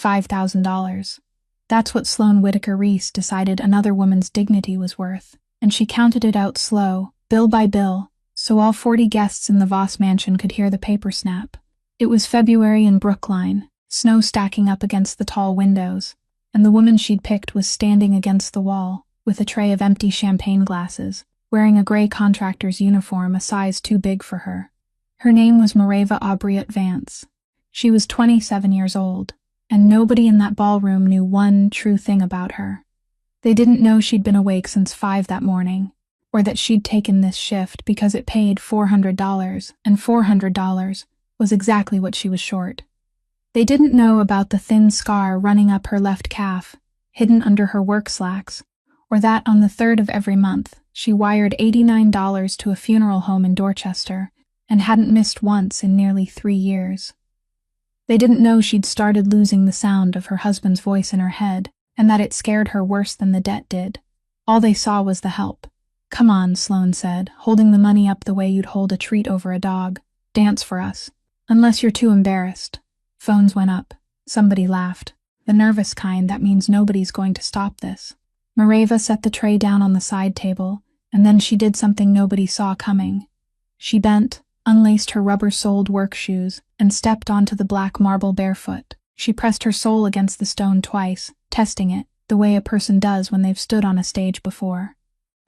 $5,000. That's what Sloane Whitaker Reese decided another woman's dignity was worth, and she counted it out slow, bill by bill, so all 40 guests in the Voss mansion could hear the paper snap. It was February in Brookline, snow stacking up against the tall windows, and the woman she'd picked was standing against the wall, with a tray of empty champagne glasses, wearing a gray contractor's uniform a size too big for her. Her name was Mareva Aubriot Vance. She was 27 years old, and nobody in that ballroom knew one true thing about her. They didn't know she'd been awake since 5 that morning, or that she'd taken this shift because it paid $400, and $400 was exactly what she was short. They didn't know about the thin scar running up her left calf, hidden under her work slacks, or that on the 3rd of every month, she wired $89 to a funeral home in Dorchester and hadn't missed once in nearly 3 years. They didn't know she'd started losing the sound of her husband's voice in her head, and that it scared her worse than the debt did. All they saw was the help. "Come on," Sloane said, holding the money up the way you'd hold a treat over a dog. "Dance for us. Unless you're too embarrassed." Phones went up. Somebody laughed. The nervous kind that means nobody's going to stop this. Mareva set the tray down on the side table, and then she did something nobody saw coming. She bent, unlaced her rubber-soled work shoes, and stepped onto the black marble barefoot. She pressed her sole against the stone twice, testing it, the way a person does when they've stood on a stage before.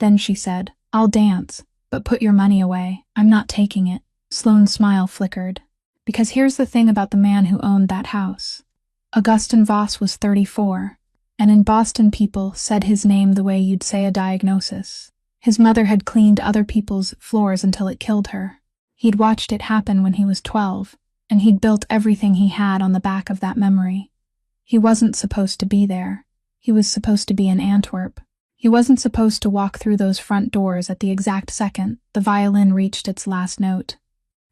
Then she said, "I'll dance, but put your money away. I'm not taking it." Sloane's smile flickered. Because here's the thing about the man who owned that house. Augustin Voss was 34, and in Boston people said his name the way you'd say a diagnosis. His mother had cleaned other people's floors until it killed her. He'd watched it happen when he was 12, and he'd built everything he had on the back of that memory. He wasn't supposed to be there. He was supposed to be in Antwerp. He wasn't supposed to walk through those front doors at the exact second the violin reached its last note.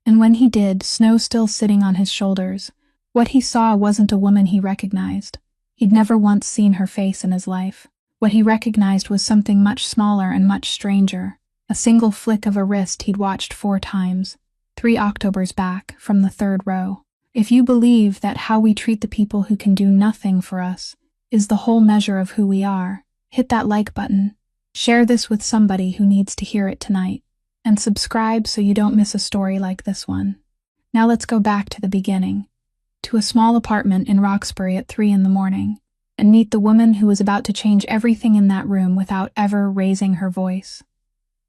And when he did, snow still sitting on his shoulders, what he saw wasn't a woman he recognized. He'd never once seen her face in his life. What he recognized was something much smaller and much stranger, a single flick of a wrist he'd watched 4 times, 3 Octobers back, from the 3rd row. If you believe that how we treat the people who can do nothing for us is the whole measure of who we are, hit that like button. Share this with somebody who needs to hear it tonight. And subscribe so you don't miss a story like this one. Now let's go back to the beginning, to a small apartment in Roxbury at 3 in the morning, and meet the woman who was about to change everything in that room without ever raising her voice.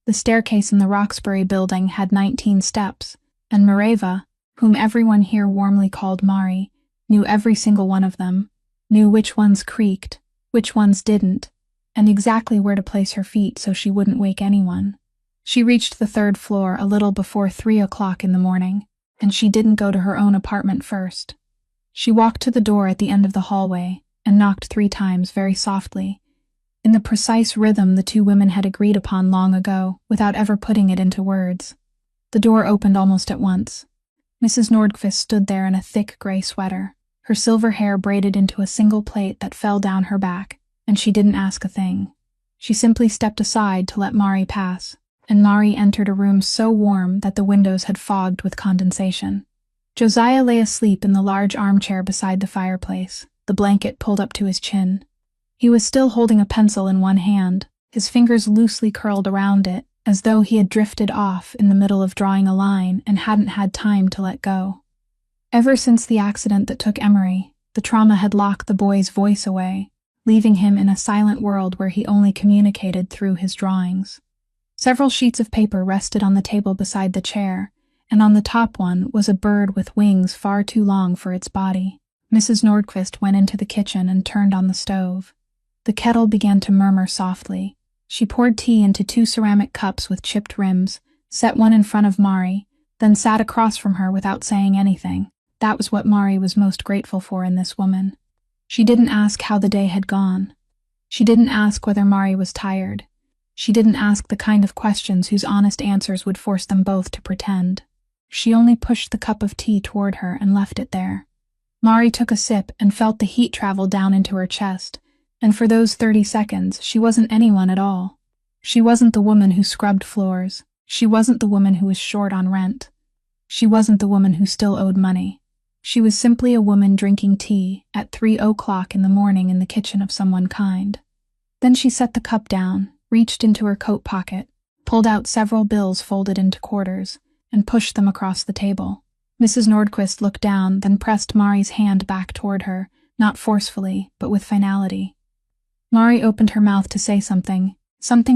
The staircase in the Roxbury building had 19 steps, and Mareva, whom everyone here warmly called Mari, knew every single one of them, knew which ones creaked, which ones didn't, and exactly where to place her feet so she wouldn't wake anyone. She reached the 3rd floor a little before 3 o'clock in the morning, and she didn't go to her own apartment first. She walked to the door at the end of the hallway and knocked 3 times very softly, in the precise rhythm the 2 women had agreed upon long ago, without ever putting it into words. The door opened almost at once. Mrs. Nordqvist stood there in a thick gray sweater, her silver hair braided into a single plait that fell down her back, and she didn't ask a thing. She simply stepped aside to let Mari pass, and Mari entered a room so warm that the windows had fogged with condensation. Josiah lay asleep in the large armchair beside the fireplace, the blanket pulled up to his chin. He was still holding a pencil in one hand, his fingers loosely curled around it, as though he had drifted off in the middle of drawing a line and hadn't had time to let go. Ever since the accident that took Emery, the trauma had locked the boy's voice away, leaving him in a silent world where he only communicated through his drawings. Several sheets of paper rested on the table beside the chair, and on the top one was a bird with wings far too long for its body. Mrs. Nordqvist went into the kitchen and turned on the stove. The kettle began to murmur softly. She poured tea into 2 ceramic cups with chipped rims, set one in front of Mari, then sat across from her without saying anything. That was what Mari was most grateful for in this woman. She didn't ask how the day had gone. She didn't ask whether Mari was tired. She didn't ask the kind of questions whose honest answers would force them both to pretend. She only pushed the cup of tea toward her and left it there. Mari took a sip and felt the heat travel down into her chest, and for those 30 seconds she wasn't anyone at all. She wasn't the woman who scrubbed floors. She wasn't the woman who was short on rent. She wasn't the woman who still owed money. She was simply a woman drinking tea at 3 o'clock in the morning in the kitchen of someone kind. Then she set the cup down, reached into her coat pocket, pulled out several bills folded into quarters, and pushed them across the table. Mrs. Nordquist looked down, then pressed Mari's hand back toward her, not forcefully, but with finality. Mari opened her mouth to say something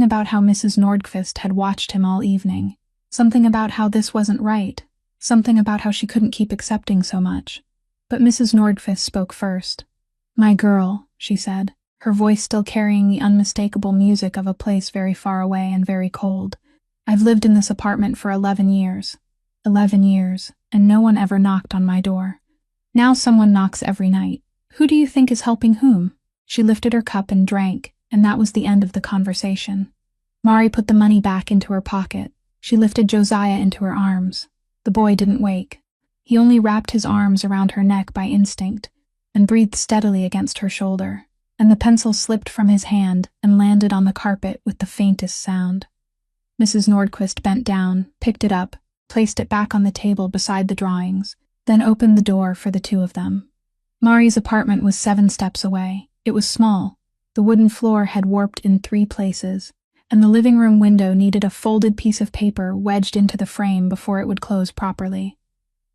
about how Mrs. Nordquist had watched him all evening, something about how this wasn't right, something about how she couldn't keep accepting so much. But Mrs. Nordquist spoke first. "My girl," she said, her voice still carrying the unmistakable music of a place very far away and very cold. "I've lived in this apartment for 11 years. 11 years, and no one ever knocked on my door. Now someone knocks every night. Who do you think is helping whom?" She lifted her cup and drank, and that was the end of the conversation. Mari put the money back into her pocket. She lifted Josiah into her arms. The boy didn't wake. He only wrapped his arms around her neck by instinct and breathed steadily against her shoulder, and the pencil slipped from his hand and landed on the carpet with the faintest sound. Mrs. Nordquist bent down, picked it up, placed it back on the table beside the drawings, then opened the door for the two of them. Mari's apartment was 7 steps away. It was small. The wooden floor had warped in 3 places, and the living room window needed a folded piece of paper wedged into the frame before it would close properly.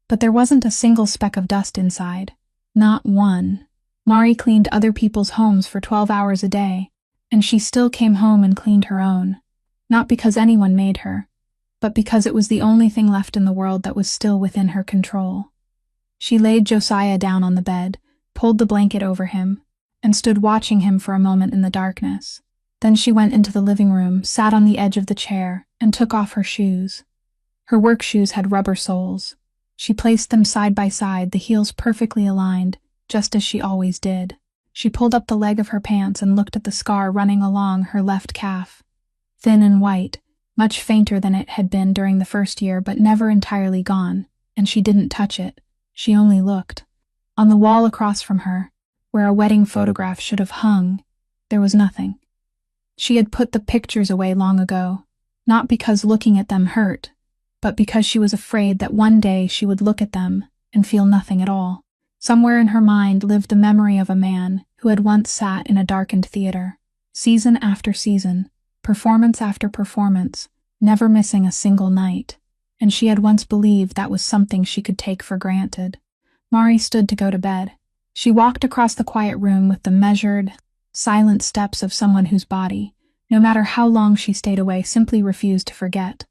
But there wasn't a single speck of dust inside. Not one. Mari cleaned other people's homes for 12 hours a day, and she still came home and cleaned her own. Not because anyone made her, but because it was the only thing left in the world that was still within her control. She laid Josiah down on the bed, pulled the blanket over him, and stood watching him for a moment in the darkness. Then she went into the living room, sat on the edge of the chair, and took off her shoes. Her work shoes had rubber soles. She placed them side by side, the heels perfectly aligned, just as she always did. She pulled up the leg of her pants and looked at the scar running along her left calf. Thin and white, much fainter than it had been during the first year, but never entirely gone, and she didn't touch it. She only looked. On the wall across from her, where a wedding photograph should have hung, there was nothing. She had put the pictures away long ago, not because looking at them hurt, but because she was afraid that one day she would look at them and feel nothing at all. Somewhere in her mind lived the memory of a man who had once sat in a darkened theater, season after season, performance after performance, never missing a single night, and she had once believed that was something she could take for granted. Mari stood to go to bed. She walked across the quiet room with the measured, silent steps of someone whose body, no matter how long she stayed away, simply refused to forget.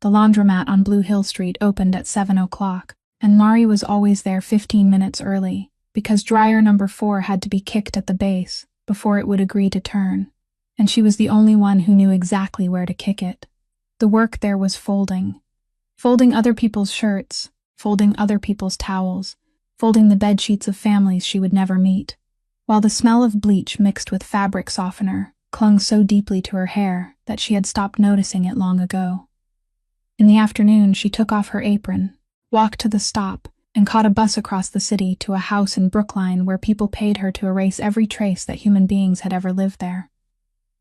The laundromat on Blue Hill Street opened at 7 o'clock, and Mari was always there 15 minutes early, because dryer number 4 had to be kicked at the base before it would agree to turn, and she was the only one who knew exactly where to kick it. The work there was folding. Folding other people's shirts, folding other people's towels, folding the bedsheets of families she would never meet, while the smell of bleach mixed with fabric softener clung so deeply to her hair that she had stopped noticing it long ago. In the afternoon, she took off her apron, walked to the stop, and caught a bus across the city to a house in Brookline where people paid her to erase every trace that human beings had ever lived there.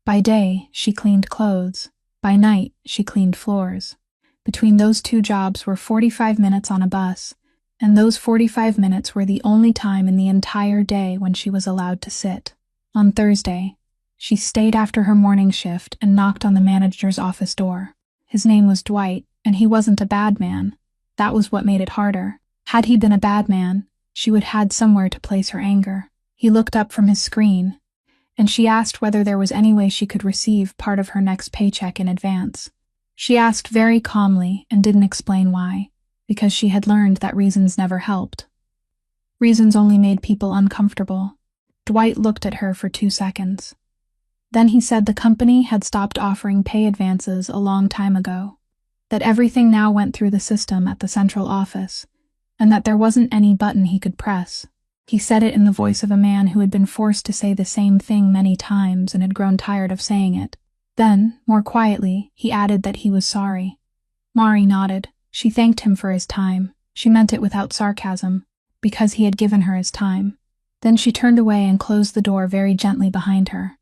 By day, she cleaned clothes. By night, she cleaned floors. Between those 2 jobs were 45 minutes on a bus, and those 45 minutes were the only time in the entire day when she was allowed to sit. On Thursday, she stayed after her morning shift and knocked on the manager's office door. His name was Dwight, and he wasn't a bad man. That was what made it harder. Had he been a bad man, she would had somewhere to place her anger. He looked up from his screen, and she asked whether there was any way she could receive part of her next paycheck in advance. She asked very calmly and didn't explain why, because she had learned that reasons never helped. Reasons only made people uncomfortable. Dwight looked at her for 2 seconds. Then he said the company had stopped offering pay advances a long time ago, that everything now went through the system at the central office, and that there wasn't any button he could press. He said it in the voice of a man who had been forced to say the same thing many times and had grown tired of saying it. Then, more quietly, he added that he was sorry. Mari nodded. She thanked him for his time. She meant it without sarcasm, because he had given her his time. Then she turned away and closed the door very gently behind her.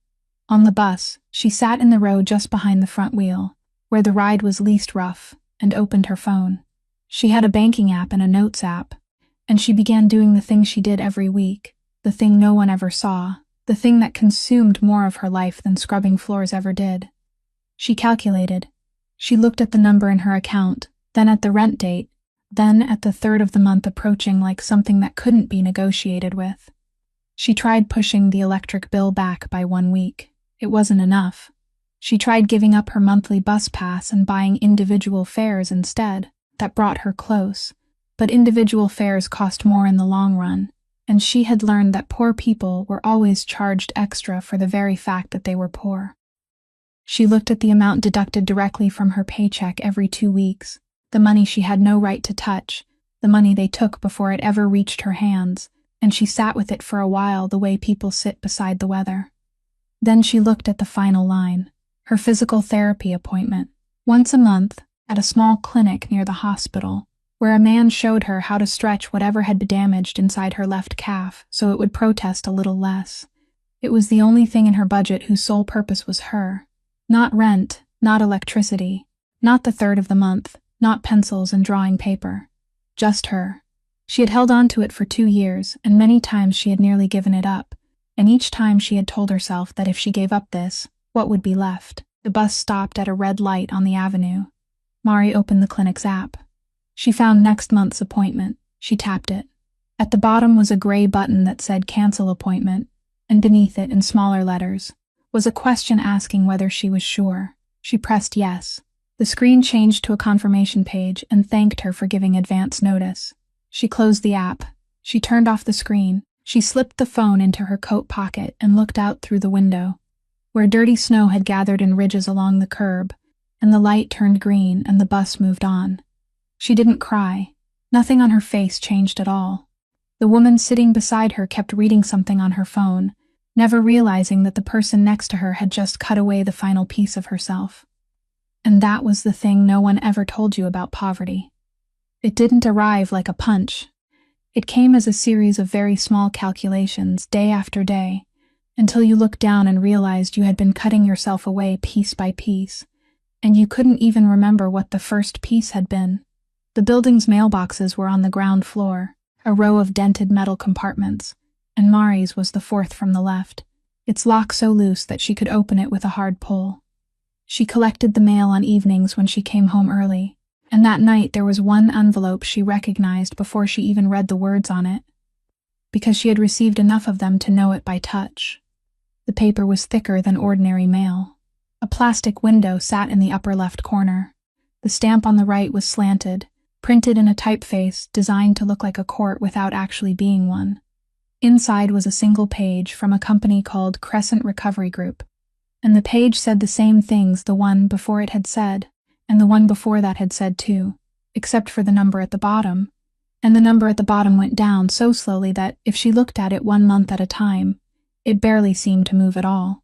On the bus, she sat in the row just behind the front wheel, where the ride was least rough, and opened her phone. She had a banking app and a notes app, and she began doing the thing she did every week, the thing no one ever saw, the thing that consumed more of her life than scrubbing floors ever did. She calculated. She looked at the number in her account, then at the rent date, then at the third of the month approaching like something that couldn't be negotiated with. She tried pushing the electric bill back by 1 week. It wasn't enough. She tried giving up her monthly bus pass and buying individual fares instead. That brought her close. But individual fares cost more in the long run, and she had learned that poor people were always charged extra for the very fact that they were poor. She looked at the amount deducted directly from her paycheck every 2 weeks, the money she had no right to touch, the money they took before it ever reached her hands, and she sat with it for a while the way people sit beside the weather. Then she looked at the final line, her physical therapy appointment, once a month, at a small clinic near the hospital, where a man showed her how to stretch whatever had been damaged inside her left calf so it would protest a little less. It was the only thing in her budget whose sole purpose was her. Not rent, not electricity, not the third of the month, not pencils and drawing paper. Just her. She had held on to it for 2 years, and many times she had nearly given it up, and each time she had told herself that if she gave up this, what would be left? The bus stopped at a red light on the avenue. Mari opened the clinic's app. She found next month's appointment. She tapped it. At the bottom was a gray button that said cancel appointment, and beneath it, in smaller letters, was a question asking whether she was sure. She pressed yes. The screen changed to a confirmation page and thanked her for giving advance notice. She closed the app. She turned off the screen. She slipped the phone into her coat pocket and looked out through the window, where dirty snow had gathered in ridges along the curb, and the light turned green and the bus moved on. She didn't cry. Nothing on her face changed at all. The woman sitting beside her kept reading something on her phone, never realizing that the person next to her had just cut away the final piece of herself. And that was the thing no one ever told you about poverty. It didn't arrive like a punch. It came as a series of very small calculations, day after day, until you looked down and realized you had been cutting yourself away piece by piece, and you couldn't even remember what the first piece had been. The building's mailboxes were on the ground floor, a row of dented metal compartments, and Mari's was the fourth from the left, its lock so loose that she could open it with a hard pull. She collected the mail on evenings when she came home early, and that night there was one envelope she recognized before she even read the words on it, because she had received enough of them to know it by touch. The paper was thicker than ordinary mail. A plastic window sat in the upper left corner. The stamp on the right was slanted, printed in a typeface designed to look like a court without actually being one. Inside was a single page from a company called Crescent Recovery Group, and the page said the same things the one before it had said, and the one before that had said too, except for the number at the bottom, and the number at the bottom went down so slowly that, if she looked at it 1 month at a time, it barely seemed to move at all.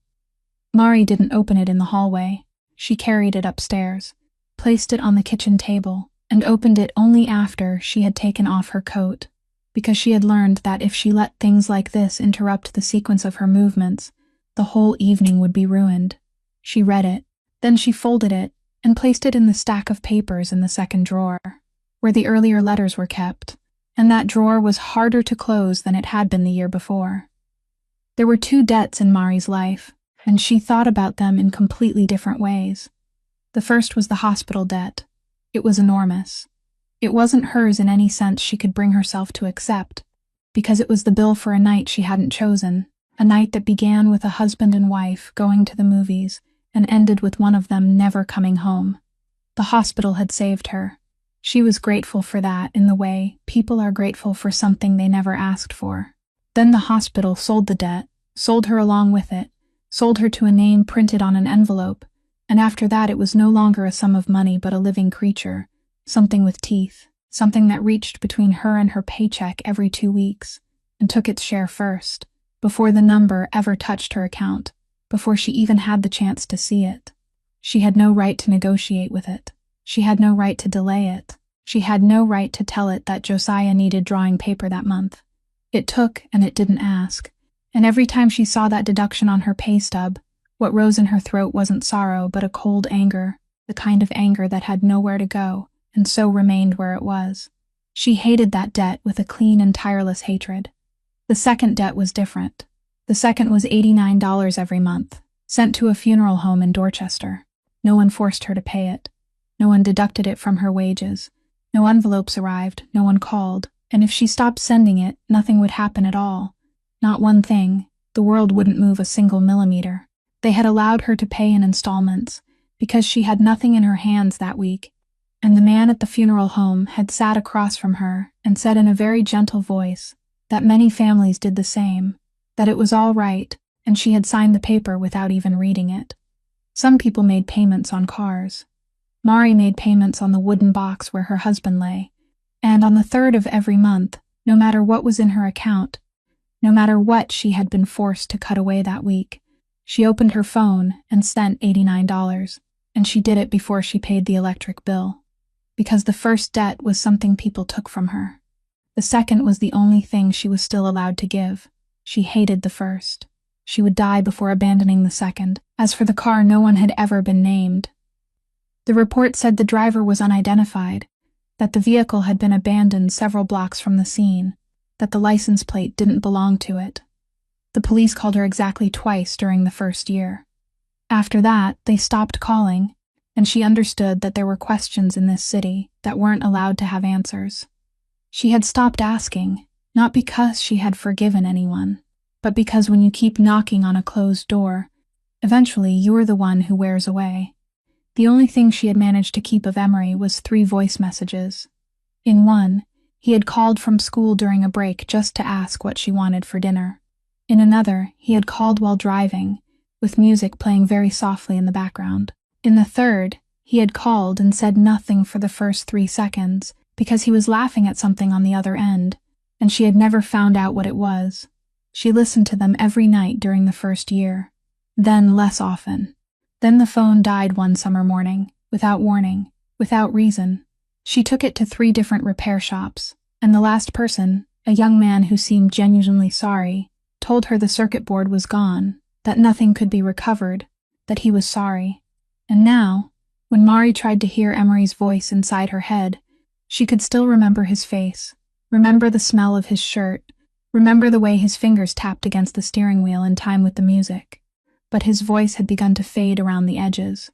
Mari didn't open it in the hallway. She carried it upstairs, placed it on the kitchen table, and opened it only after she had taken off her coat, because she had learned that if she let things like this interrupt the sequence of her movements, the whole evening would be ruined. She read it, then she folded it, and placed it in the stack of papers in the second drawer, where the earlier letters were kept, and that drawer was harder to close than it had been the year before. There were 2 debts in Mari's life, and she thought about them in completely different ways. The first was the hospital debt. It was enormous. It wasn't hers in any sense she could bring herself to accept, because it was the bill for a night she hadn't chosen, a night that began with a husband and wife going to the movies and ended with one of them never coming home. The hospital had saved her. She was grateful for that in the way people are grateful for something they never asked for. Then the hospital sold the debt, sold her along with it, sold her to a name printed on an envelope, and after that it was no longer a sum of money but a living creature, something with teeth, something that reached between her and her paycheck every 2 weeks, and took its share first, before the number ever touched her account, before she even had the chance to see it. She had no right to negotiate with it. She had no right to delay it. She had no right to tell it that Josiah needed drawing paper that month. It took and it didn't ask, and every time she saw that deduction on her pay stub, what rose in her throat wasn't sorrow but a cold anger, the kind of anger that had nowhere to go, and so remained where it was. She hated that debt with a clean and tireless hatred. The second debt was different. The second was $89 every month, sent to a funeral home in Dorchester. No one forced her to pay it. No one deducted it from her wages. No envelopes arrived, no one called, and if she stopped sending it, nothing would happen at all. Not one thing. The world wouldn't move a single millimeter. They had allowed her to pay in installments, because she had nothing in her hands that week, and the man at the funeral home had sat across from her and said in a very gentle voice that many families did the same, that it was all right, and she had signed the paper without even reading it. Some people made payments on cars. Mari made payments on the wooden box where her husband lay, and on the 3rd of every month, no matter what was in her account, no matter what she had been forced to cut away that week, she opened her phone and sent $89, and she did it before she paid the electric bill. Because the first debt was something people took from her. The second was the only thing she was still allowed to give. She hated the first. She would die before abandoning the second. As for the car, no one had ever been named. The report said the driver was unidentified, that the vehicle had been abandoned several blocks from the scene, that the license plate didn't belong to it. The police called her exactly twice during the first year. After that, they stopped calling, and she understood that there were questions in this city that weren't allowed to have answers. She had stopped asking, not because she had forgiven anyone, but because when you keep knocking on a closed door, eventually you're the one who wears away. The only thing she had managed to keep of Emery was 3 voice messages. In one, he had called from school during a break just to ask what she wanted for dinner. In another, he had called while driving, with music playing very softly in the background. In the third, he had called and said nothing for the first 3 seconds because he was laughing at something on the other end, and she had never found out what it was. She listened to them every night during the first year, then less often. Then the phone died one summer morning, without warning, without reason. She took it to 3 different repair shops, and the last person, a young man who seemed genuinely sorry, told her the circuit board was gone, that nothing could be recovered, that he was sorry. And now, when Mari tried to hear Emery's voice inside her head, she could still remember his face, remember the smell of his shirt, remember the way his fingers tapped against the steering wheel in time with the music. But his voice had begun to fade around the edges,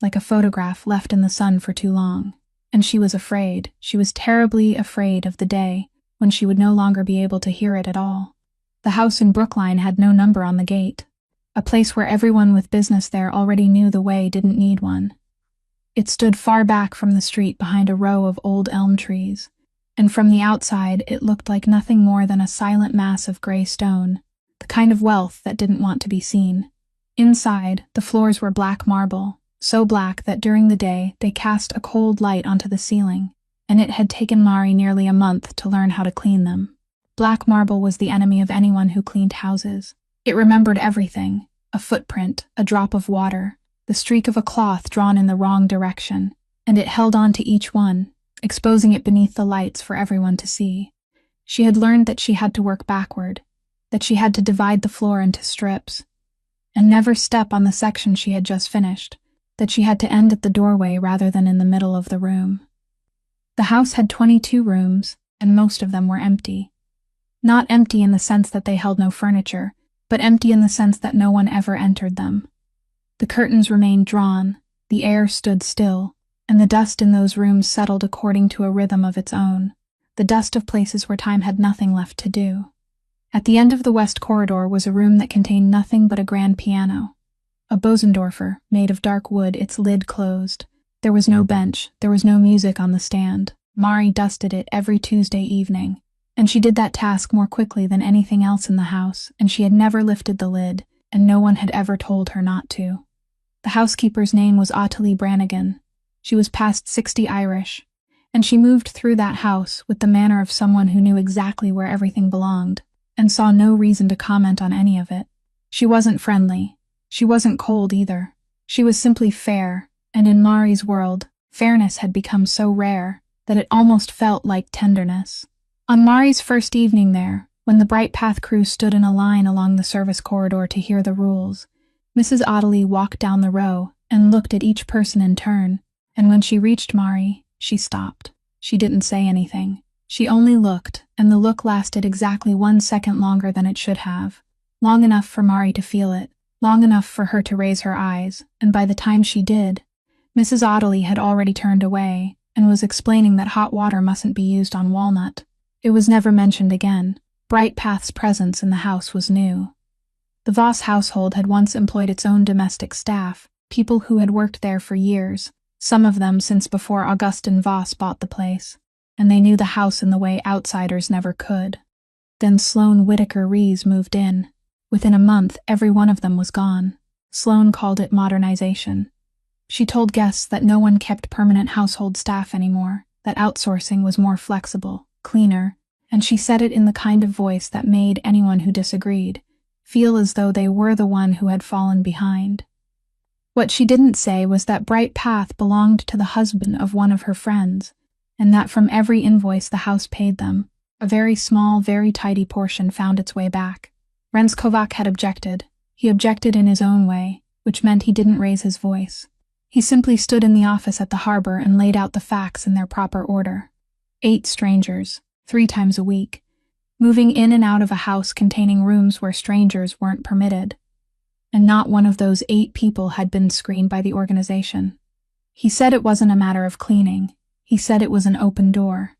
like a photograph left in the sun for too long. And she was afraid. She was terribly afraid of the day when she would no longer be able to hear it at all. The house in Brookline had no number on the gate. A place where everyone with business there already knew the way didn't need one. It stood far back from the street behind a row of old elm trees, and from the outside it looked like nothing more than a silent mass of gray stone, the kind of wealth that didn't want to be seen. Inside, the floors were black marble, so black that during the day they cast a cold light onto the ceiling, and it had taken Mari nearly a month to learn how to clean them. Black marble was the enemy of anyone who cleaned houses. It remembered everything: a footprint, a drop of water, the streak of a cloth drawn in the wrong direction, and it held on to each one, exposing it beneath the lights for everyone to see. She had learned that she had to work backward, that she had to divide the floor into strips, and never step on the section she had just finished, that she had to end at the doorway rather than in the middle of the room. The house had 22 rooms, and most of them were empty. Not empty in the sense that they held no furniture, but empty in the sense that no one ever entered them. The curtains remained drawn, the air stood still, and the dust in those rooms settled according to a rhythm of its own, the dust of places where time had nothing left to do. At the end of the west corridor was a room that contained nothing but a grand piano, a Bosendorfer made of dark wood, its lid closed. There was no bench, there was no music on the stand. Mari dusted it every Tuesday evening, and she did that task more quickly than anything else in the house, and she had never lifted the lid, and no one had ever told her not to. The housekeeper's name was Ottilie Brannigan. She was past 60 Irish, and she moved through that house with the manner of someone who knew exactly where everything belonged, and saw no reason to comment on any of it. She wasn't friendly. She wasn't cold either. She was simply fair, and in Mari's world, fairness had become so rare that it almost felt like tenderness. On Mari's first evening there, when the Bright Path crew stood in a line along the service corridor to hear the rules, Mrs. Ottilie walked down the row and looked at each person in turn, and when she reached Mari, she stopped. She didn't say anything. She only looked, and the look lasted exactly 1 second longer than it should have. Long enough for Mari to feel it, long enough for her to raise her eyes, and by the time she did, Mrs. Audley had already turned away and was explaining that hot water mustn't be used on Walnut. It was never mentioned again. Bright Path's presence in the house was new. The Voss household had once employed its own domestic staff, people who had worked there for years, some of them since before Augustin Voss bought the place, and they knew the house in the way outsiders never could. Then Sloane Whittaker Rees moved in. Within a month, every one of them was gone. Sloane called it modernization. She told guests that no one kept permanent household staff anymore, that outsourcing was more flexible, cleaner, and she said it in the kind of voice that made anyone who disagreed feel as though they were the one who had fallen behind. What she didn't say was that Bright Path belonged to the husband of one of her friends, and that from every invoice the house paid them, a very small, very tidy portion found its way back. Renskovac had objected. He objected in his own way, which meant he didn't raise his voice. He simply stood in the office at the harbor and laid out the facts in their proper order. 8 strangers, 3 times a week, moving in and out of a house containing rooms where strangers weren't permitted. And not one of those 8 people had been screened by the organization. He said it wasn't a matter of cleaning. He said it was an open door.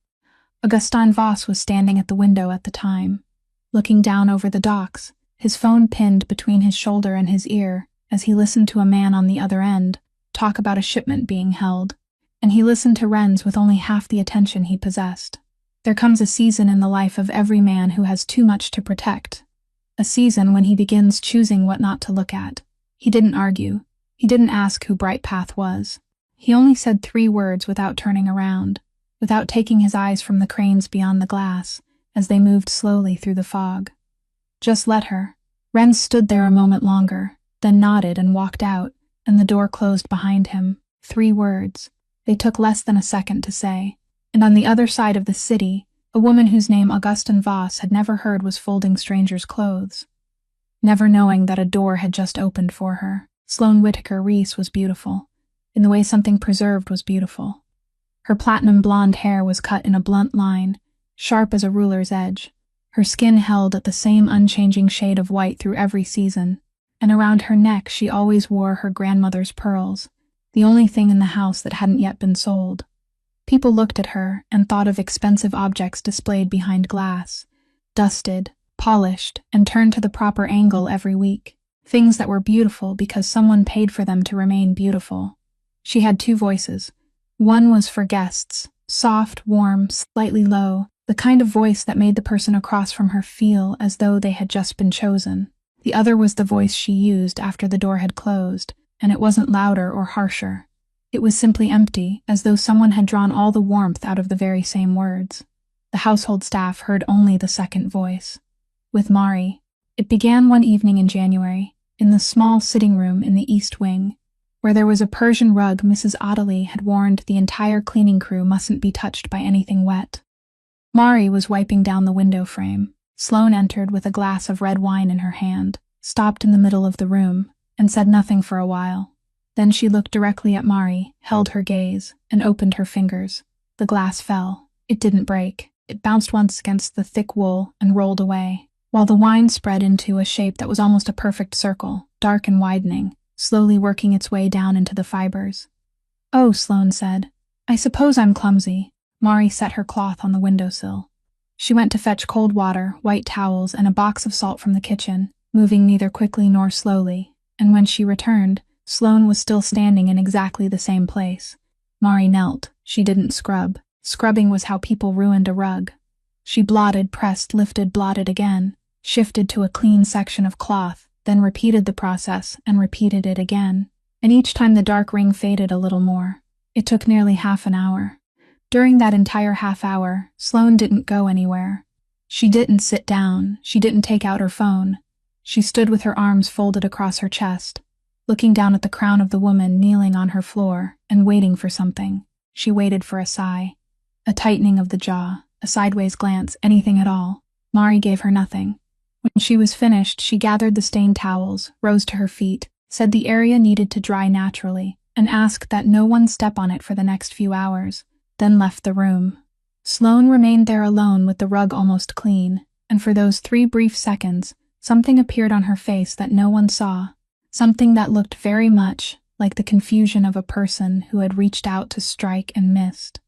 Augustin Voss was standing at the window at the time, looking down over the docks, his phone pinned between his shoulder and his ear, as he listened to a man on the other end talk about a shipment being held, and he listened to Renz with only half the attention he possessed. There comes a season in the life of every man who has too much to protect. A season when he begins choosing what not to look at. He didn't argue. He didn't ask who Bright Path was. He only said 3 words without turning around, without taking his eyes from the cranes beyond the glass, as they moved slowly through the fog. Just let her. Renz stood there a moment longer, then nodded and walked out, and the door closed behind him. 3 words. They took less than a second to say. And on the other side of the city, a woman whose name Augustin Voss had never heard was folding strangers' clothes, never knowing that a door had just opened for her. Sloane Whittaker Rees was beautiful, in the way something preserved was beautiful. Her platinum blonde hair was cut in a blunt line, sharp as a ruler's edge. Her skin held at the same unchanging shade of white through every season, and around her neck she always wore her grandmother's pearls, the only thing in the house that hadn't yet been sold. People looked at her and thought of expensive objects displayed behind glass, dusted, polished, and turned to the proper angle every week. Things that were beautiful because someone paid for them to remain beautiful. She had 2 voices. One was for guests, soft, warm, slightly low, the kind of voice that made the person across from her feel as though they had just been chosen. The other was the voice she used after the door had closed, and it wasn't louder or harsher. It was simply empty, as though someone had drawn all the warmth out of the very same words. The household staff heard only the second voice. With Mari. It began one evening in January, in the small sitting room in the east wing, where there was a Persian rug Mrs. Audley had warned the entire cleaning crew mustn't be touched by anything wet. Mari was wiping down the window frame. Sloane entered with a glass of red wine in her hand, stopped in the middle of the room, and said nothing for a while. Then she looked directly at Mari, held her gaze, and opened her fingers. The glass fell. It didn't break. It bounced once against the thick wool and rolled away, while the wine spread into a shape that was almost a perfect circle, dark and widening, slowly working its way down into the fibers. "Oh," Sloane said. "I suppose I'm clumsy." Mari set her cloth on the windowsill. She went to fetch cold water, white towels, and a box of salt from the kitchen, moving neither quickly nor slowly, and when she returned, Sloane was still standing in exactly the same place. Mari knelt. She didn't scrub. Scrubbing was how people ruined a rug. She blotted, pressed, lifted, blotted again, shifted to a clean section of cloth, then repeated the process and repeated it again. And each time the dark ring faded a little more. It took nearly half an hour. During that entire half hour, Sloane didn't go anywhere. She didn't sit down. She didn't take out her phone. She stood with her arms folded across her chest, looking down at the crown of the woman kneeling on her floor and waiting for something. She waited for a sigh, a tightening of the jaw, a sideways glance, anything at all. Mari gave her nothing. When she was finished, she gathered the stained towels, rose to her feet, said the area needed to dry naturally, and asked that no one step on it for the next few hours, then left the room. Sloane remained there alone with the rug almost clean, and for those 3 brief seconds, something appeared on her face that no one saw, something that looked very much like the confusion of a person who had reached out to strike and missed.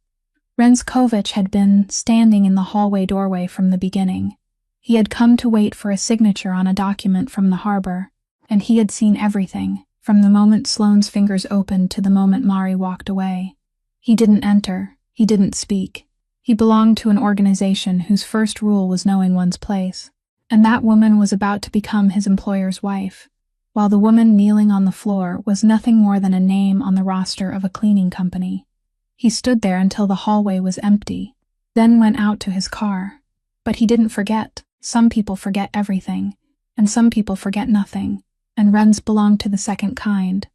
Renskovich had been standing in the hallway doorway from the beginning. He had come to wait for a signature on a document from the harbor, and he had seen everything, from the moment Sloane's fingers opened to the moment Mari walked away. He didn't enter, he didn't speak. He belonged to an organization whose first rule was knowing one's place, and that woman was about to become his employer's wife, while the woman kneeling on the floor was nothing more than a name on the roster of a cleaning company. He stood there until the hallway was empty, then went out to his car. But he didn't forget. Some people forget everything, and some people forget nothing, and Renz belonged to the second kind,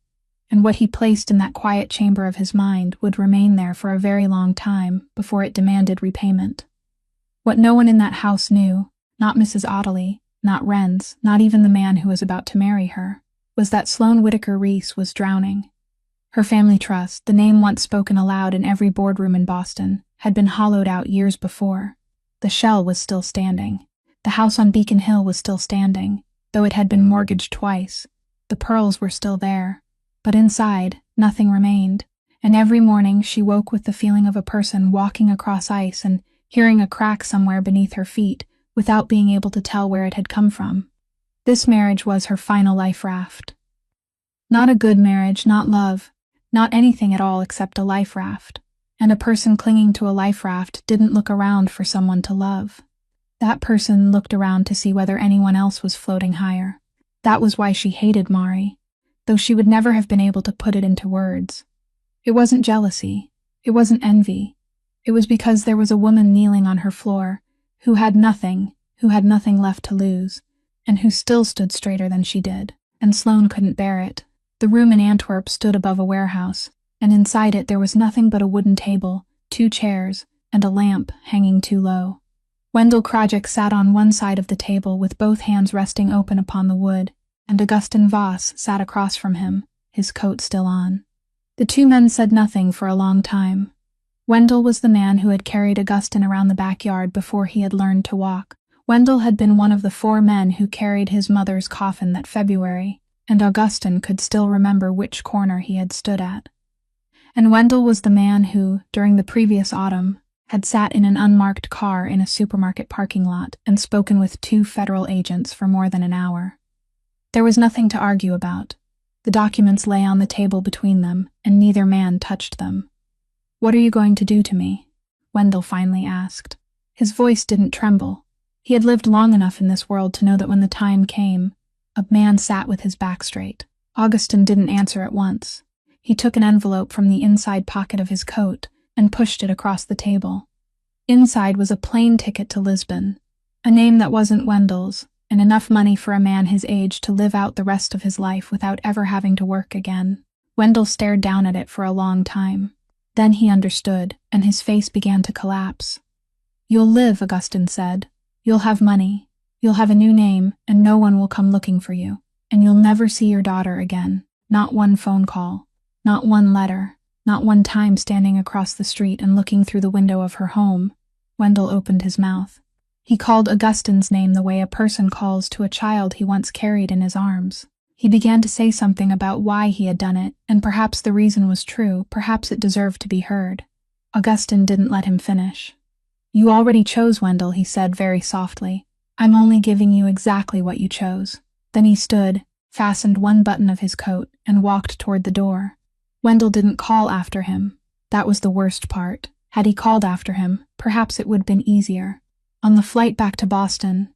and what he placed in that quiet chamber of his mind would remain there for a very long time before it demanded repayment. What no one in that house knew, not Mrs. Ottilie, not Renz, not even the man who was about to marry her, was that Sloane Whitaker Reese was drowning. Her family trust, the name once spoken aloud in every boardroom in Boston, had been hollowed out years before. The shell was still standing. The house on Beacon Hill was still standing, though it had been mortgaged twice. The pearls were still there, but inside, nothing remained, and every morning she woke with the feeling of a person walking across ice and hearing a crack somewhere beneath her feet without being able to tell where it had come from. This marriage was her final life raft. Not a good marriage, not love, not anything at all except a life raft, and a person clinging to a life raft didn't look around for someone to love. That person looked around to see whether anyone else was floating higher. That was why she hated Mari, though she would never have been able to put it into words. It wasn't jealousy. It wasn't envy. It was because there was a woman kneeling on her floor who had nothing left to lose, and who still stood straighter than she did, and Sloane couldn't bear it. The room in Antwerp stood above a warehouse, and inside it there was nothing but a wooden table, 2 chairs, and a lamp hanging too low. Wendell Krajic sat on one side of the table with both hands resting open upon the wood, and Augustin Voss sat across from him, his coat still on. The 2 men said nothing for a long time. Wendell was the man who had carried Augustin around the backyard before he had learned to walk. Wendell had been one of the 4 men who carried his mother's coffin that February, and Augustin could still remember which corner he had stood at. And Wendell was the man who, during the previous autumn, had sat in an unmarked car in a supermarket parking lot and spoken with 2 federal agents for more than an hour. There was nothing to argue about. The documents lay on the table between them, and neither man touched them. "What are you going to do to me?" Wendell finally asked. His voice didn't tremble. He had lived long enough in this world to know that when the time came, a man sat with his back straight. Augustin didn't answer at once. He took an envelope from the inside pocket of his coat and pushed it across the table. Inside was a plane ticket to Lisbon, a name that wasn't Wendell's, and enough money for a man his age to live out the rest of his life without ever having to work again. Wendell stared down at it for a long time. Then he understood, and his face began to collapse. "You'll live," Augustin said. "You'll have money. You'll have a new name, and no one will come looking for you. And you'll never see your daughter again. Not one phone call. Not one letter. Not one time standing across the street and looking through the window of her home." Wendell opened his mouth. He called Augustin's name the way a person calls to a child he once carried in his arms. He began to say something about why he had done it, and perhaps the reason was true, perhaps it deserved to be heard. Augustin didn't let him finish. "You already chose, Wendell," he said very softly. "I'm only giving you exactly what you chose." Then he stood, fastened one button of his coat, and walked toward the door. Wendell didn't call after him. That was the worst part. Had he called after him, perhaps it would have been easier. On the flight back to Boston,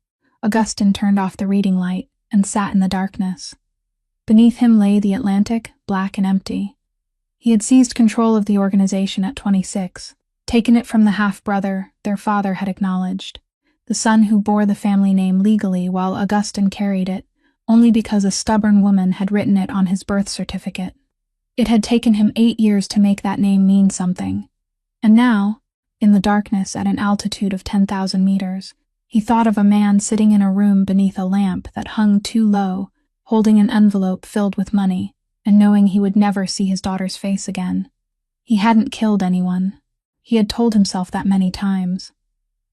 Augustin turned off the reading light and sat in the darkness. Beneath him lay the Atlantic, black and empty. He had seized control of the organization at 26, taken it from the half-brother their father had acknowledged, the son who bore the family name legally while Augustin carried it only because a stubborn woman had written it on his birth certificate. It had taken him 8 years to make that name mean something. And now, in the darkness at an altitude of 10,000 meters, he thought of a man sitting in a room beneath a lamp that hung too low, holding an envelope filled with money, and knowing he would never see his daughter's face again. He hadn't killed anyone. He had told himself that many times.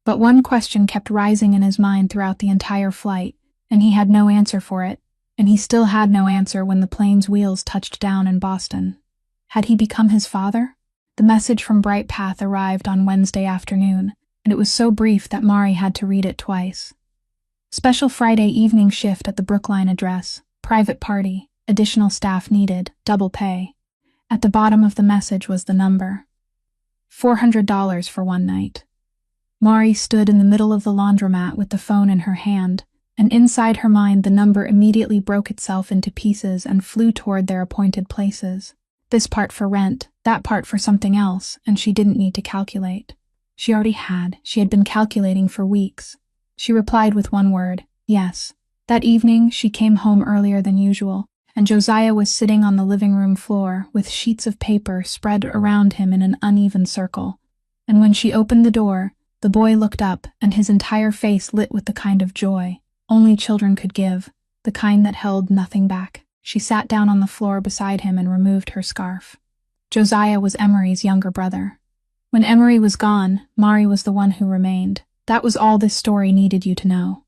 But one question kept rising in his mind throughout the entire flight, and he had no answer for it, and he still had no answer when the plane's wheels touched down in Boston. Had he become his father? The message from Bright Path arrived on Wednesday afternoon, and it was so brief that Mari had to read it twice. Special Friday evening shift at the Brookline address, private party, additional staff needed, double pay. At the bottom of the message was the number. $400 for one night. Mari stood in the middle of the laundromat with the phone in her hand, and inside her mind the number immediately broke itself into pieces and flew toward their appointed places. This part for rent, that part for something else, and she didn't need to calculate. She already had. She had been calculating for weeks. She replied with one word, yes. That evening, she came home earlier than usual, and Josiah was sitting on the living room floor with sheets of paper spread around him in an uneven circle. And when she opened the door, the boy looked up, and his entire face lit with the kind of joy only children could give, the kind that held nothing back. She sat down on the floor beside him and removed her scarf. Josiah was Emery's younger brother. When Emery was gone, Mari was the one who remained. That was all this story needed you to know.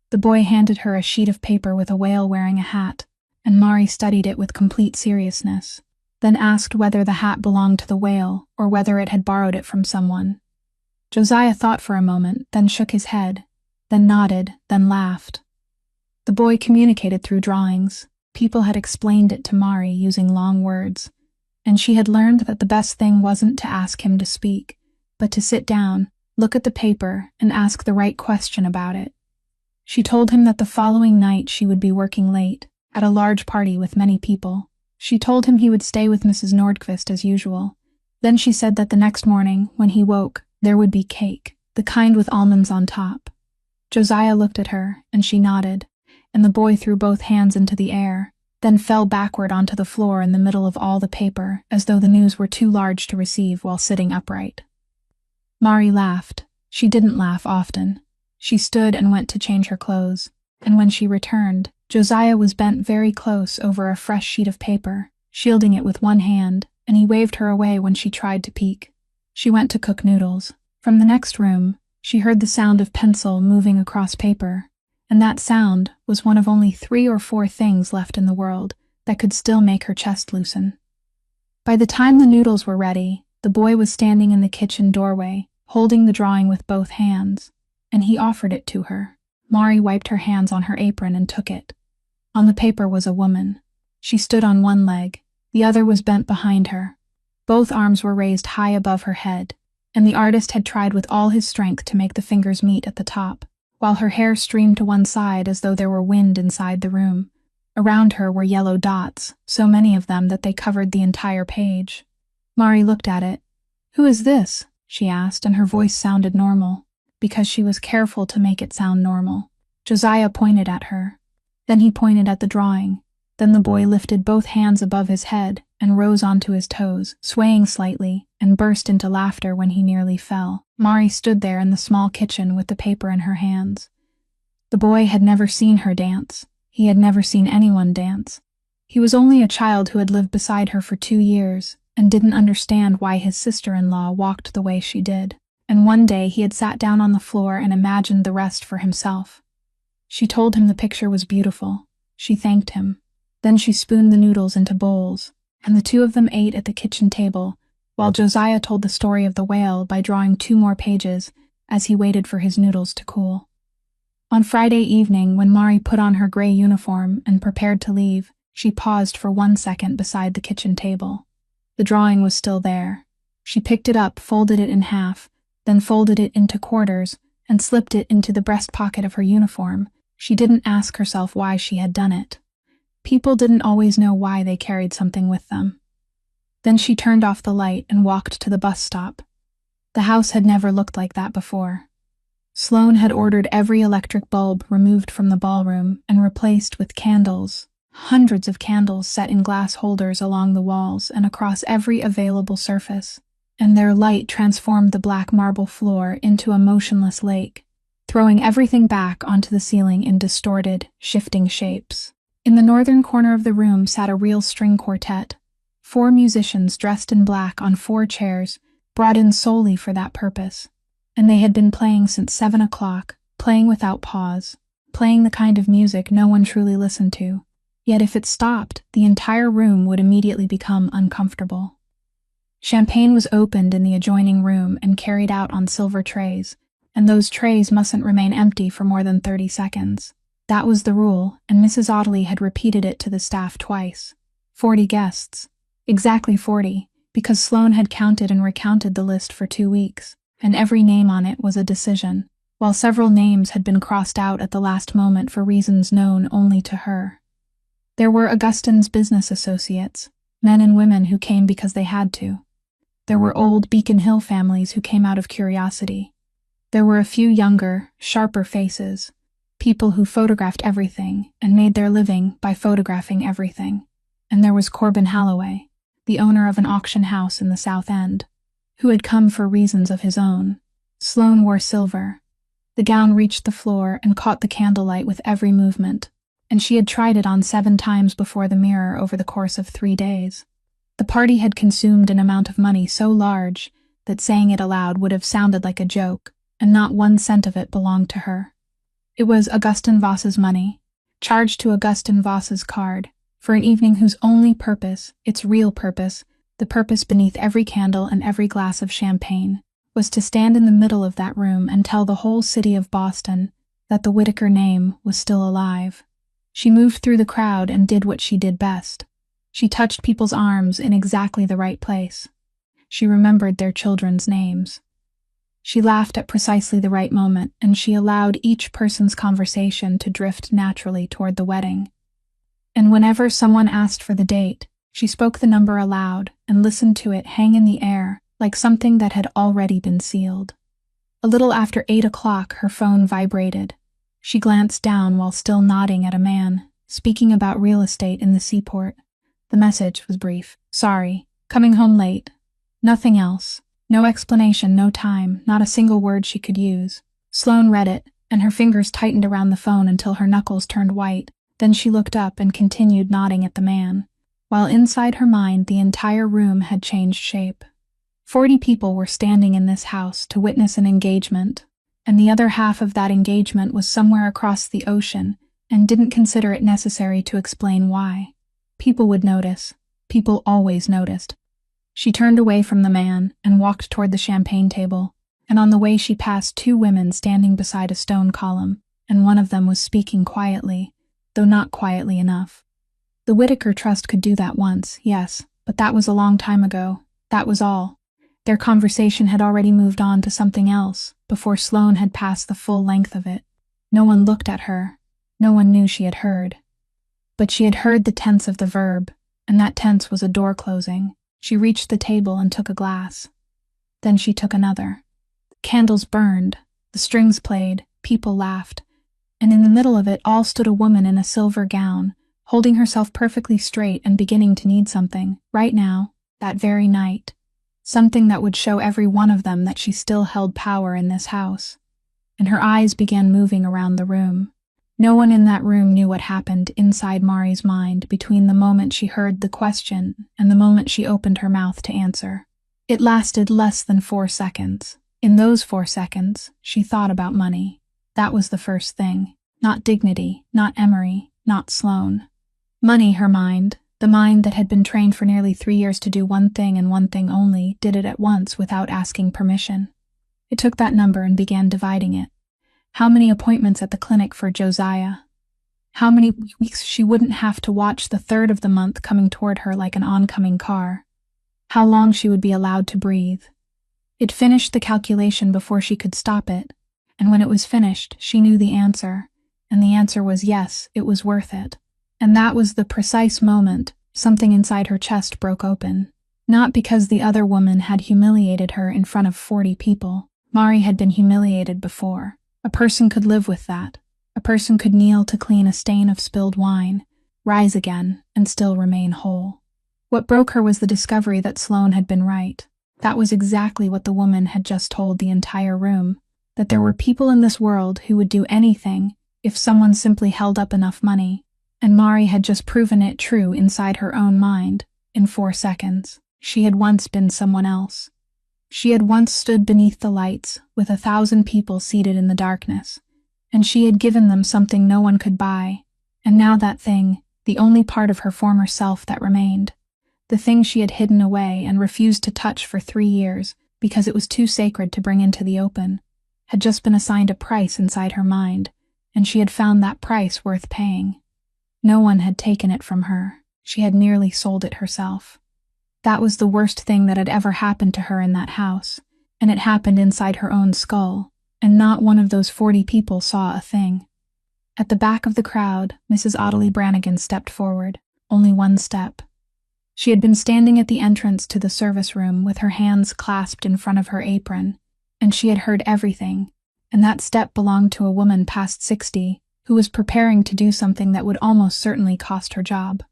The boy handed her a sheet of paper with a whale wearing a hat, and Mari studied it with complete seriousness, then asked whether the hat belonged to the whale or whether it had borrowed it from someone. Josiah thought for a moment, then shook his head, then nodded, then laughed. The boy communicated through drawings. People had explained it to Mari using long words, and she had learned that the best thing wasn't to ask him to speak, but to sit down, look at the paper, and ask the right question about it. She told him that the following night she would be working late, at a large party with many people. She told him he would stay with Mrs. Nordqvist as usual. Then she said that the next morning, when he woke, there would be cake, the kind with almonds on top. Josiah looked at her, and she nodded, and the boy threw both hands into the air, then fell backward onto the floor in the middle of all the paper, as though the news were too large to receive while sitting upright. Mari laughed. She didn't laugh often. She stood and went to change her clothes, and when she returned, Josiah was bent very close over a fresh sheet of paper, shielding it with one hand, and he waved her away when she tried to peek. She went to cook noodles. From the next room, she heard the sound of pencil moving across paper, and that sound was one of only 3 or 4 things left in the world that could still make her chest loosen. By the time the noodles were ready, the boy was standing in the kitchen doorway, holding the drawing with both hands, and he offered it to her. Mari wiped her hands on her apron and took it. On the paper was a woman. She stood on one leg, the other was bent behind her. Both arms were raised high above her head, and the artist had tried with all his strength to make the fingers meet at the top, while her hair streamed to one side as though there were wind inside the room. Around her were yellow dots, so many of them that they covered the entire page. Mari looked at it. "Who is this?" she asked, and her voice sounded normal, because she was careful to make it sound normal. Josiah pointed at her. Then he pointed at the drawing. Then the boy lifted both hands above his head and rose onto his toes, swaying slightly, and burst into laughter when he nearly fell. Mari stood there in the small kitchen with the paper in her hands. The boy had never seen her dance. He had never seen anyone dance. He was only a child who had lived beside her for 2 years and didn't understand why his sister-in-law walked the way she did. And one day he had sat down on the floor and imagined the rest for himself. She told him the picture was beautiful. She thanked him. Then she spooned the noodles into bowls, and the two of them ate at the kitchen table, while Josiah told the story of the whale by drawing 2 more pages as he waited for his noodles to cool. On Friday evening, when Mari put on her gray uniform and prepared to leave, she paused for 1 second beside the kitchen table. The drawing was still there. She picked it up, folded it in half, then folded it into quarters, and slipped it into the breast pocket of her uniform. She didn't ask herself why she had done it. People didn't always know why they carried something with them. Then she turned off the light and walked to the bus stop. The house had never looked like that before. Sloane had ordered every electric bulb removed from the ballroom and replaced with candles, hundreds of candles set in glass holders along the walls and across every available surface, and their light transformed the black marble floor into a motionless lake, throwing everything back onto the ceiling in distorted, shifting shapes. In the northern corner of the room sat a real string quartet, 4 musicians dressed in black on 4 chairs, brought in solely for that purpose. And they had been playing since 7 o'clock, playing without pause, playing the kind of music no one truly listened to. Yet if it stopped, the entire room would immediately become uncomfortable. Champagne was opened in the adjoining room and carried out on silver trays, and those trays mustn't remain empty for more than 30 seconds. That was the rule, and Mrs. Audley had repeated it to the staff twice. 40 guests. Exactly 40, because Sloane had counted and recounted the list for 2 weeks, and every name on it was a decision, while several names had been crossed out at the last moment for reasons known only to her. There were Augustine's business associates, men and women who came because they had to. There were old Beacon Hill families who came out of curiosity. There were a few younger, sharper faces, people who photographed everything and made their living by photographing everything. And there was Corbin Halloway, the owner of an auction house in the South End, who had come for reasons of his own. Sloane wore silver. The gown reached the floor and caught the candlelight with every movement, and she had tried it on 7 times before the mirror over the course of 3 days. The party had consumed an amount of money so large that saying it aloud would have sounded like a joke, and not 1 cent of it belonged to her. It was Augustin Voss's money, charged to Augustin Voss's card, for an evening whose only purpose, its real purpose, the purpose beneath every candle and every glass of champagne, was to stand in the middle of that room and tell the whole city of Boston that the Whittaker name was still alive. She moved through the crowd and did what she did best. She touched people's arms in exactly the right place. She remembered their children's names. She laughed at precisely the right moment, and she allowed each person's conversation to drift naturally toward the wedding. And whenever someone asked for the date, she spoke the number aloud and listened to it hang in the air like something that had already been sealed. A little after 8 o'clock, her phone vibrated. She glanced down while still nodding at a man, speaking about real estate in the seaport. The message was brief. Sorry, coming home late. Nothing else. No explanation, no time, not a single word she could use. Sloane read it, and her fingers tightened around the phone until her knuckles turned white. Then she looked up and continued nodding at the man, while inside her mind the entire room had changed shape. 40 people were standing in this house to witness an engagement, and the other half of that engagement was somewhere across the ocean and didn't consider it necessary to explain why. People would notice. People always noticed. She turned away from the man and walked toward the champagne table, and on the way she passed 2 women standing beside a stone column, and one of them was speaking quietly, though not quietly enough. The Whittaker Trust could do that once, yes, but that was a long time ago. That was all. Their conversation had already moved on to something else before Sloane had passed the full length of it. No one looked at her. No one knew she had heard. But she had heard the tense of the verb, and that tense was a door closing. She reached the table and took a glass. Then she took another. Candles burned, the strings played, people laughed, and in the middle of it all stood a woman in a silver gown, holding herself perfectly straight and beginning to need something, right now, that very night. Something that would show every one of them that she still held power in this house. And her eyes began moving around the room. No one in that room knew what happened inside Mari's mind between the moment she heard the question and the moment she opened her mouth to answer. It lasted less than 4 seconds. In those 4 seconds, she thought about money. That was the first thing. Not dignity, not Emery, not Sloane. Money, her mind, the mind that had been trained for nearly 3 years to do one thing and one thing only, did it at once without asking permission. It took that number and began dividing it. How many appointments at the clinic for Josiah? How many weeks she wouldn't have to watch the 3rd of the month coming toward her like an oncoming car? How long she would be allowed to breathe? It finished the calculation before she could stop it, and when it was finished, she knew the answer, and the answer was yes, it was worth it. And that was the precise moment something inside her chest broke open. Not because the other woman had humiliated her in front of 40 people. Mari had been humiliated before. A person could live with that. A person could kneel to clean a stain of spilled wine, rise again, and still remain whole. What broke her was the discovery that Sloane had been right. That was exactly what the woman had just told the entire room, that there were people in this world who would do anything if someone simply held up enough money, and Mari had just proven it true inside her own mind, in 4 seconds. She had once been someone else. She had once stood beneath the lights, with 1,000 people seated in the darkness, and she had given them something no one could buy, and now that thing, the only part of her former self that remained, the thing she had hidden away and refused to touch for 3 years because it was too sacred to bring into the open, had just been assigned a price inside her mind, and she had found that price worth paying. No one had taken it from her. She had nearly sold it herself. That was the worst thing that had ever happened to her in that house, and it happened inside her own skull, and not one of those 40 people saw a thing. At the back of the crowd, Mrs. Ottilie Brannigan stepped forward, only one step. She had been standing at the entrance to the service room with her hands clasped in front of her apron, and she had heard everything, and that step belonged to a woman past 60 who was preparing to do something that would almost certainly cost her job.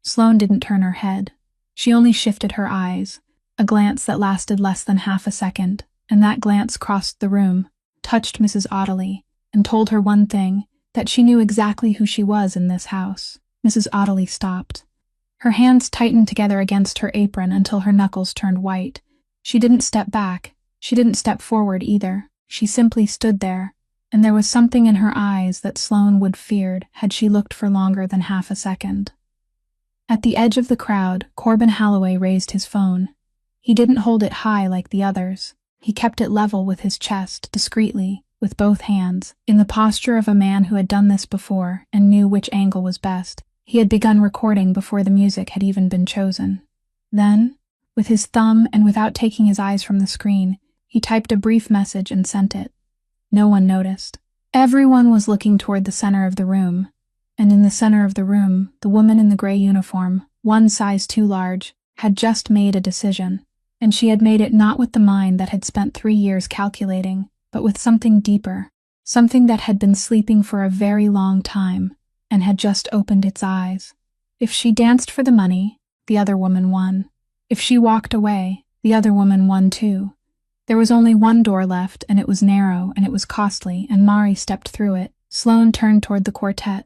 Sloane didn't turn her head. She only shifted her eyes, a glance that lasted less than half a second, and that glance crossed the room, touched Mrs. Ottilie, and told her one thing, that she knew exactly who she was in this house. Mrs. Ottilie stopped. Her hands tightened together against her apron until her knuckles turned white. She didn't step back. She didn't step forward either. She simply stood there, and there was something in her eyes that Sloane would have feared had she looked for longer than half a second. At the edge of the crowd, Corbin Holloway raised his phone. He didn't hold it high like the others. He kept it level with his chest, discreetly, with both hands, in the posture of a man who had done this before and knew which angle was best. He had begun recording before the music had even been chosen. Then, with his thumb and without taking his eyes from the screen, he typed a brief message and sent it. No one noticed. Everyone was looking toward the center of the room, and in the center of the room, the woman in the gray uniform, one size too large, had just made a decision, and she had made it not with the mind that had spent 3 years calculating, but with something deeper, something that had been sleeping for a very long time, and had just opened its eyes. If she danced for the money, the other woman won. If she walked away, the other woman won too. There was only one door left, and it was narrow, and it was costly, and Mari stepped through it. Sloane turned toward the quartet.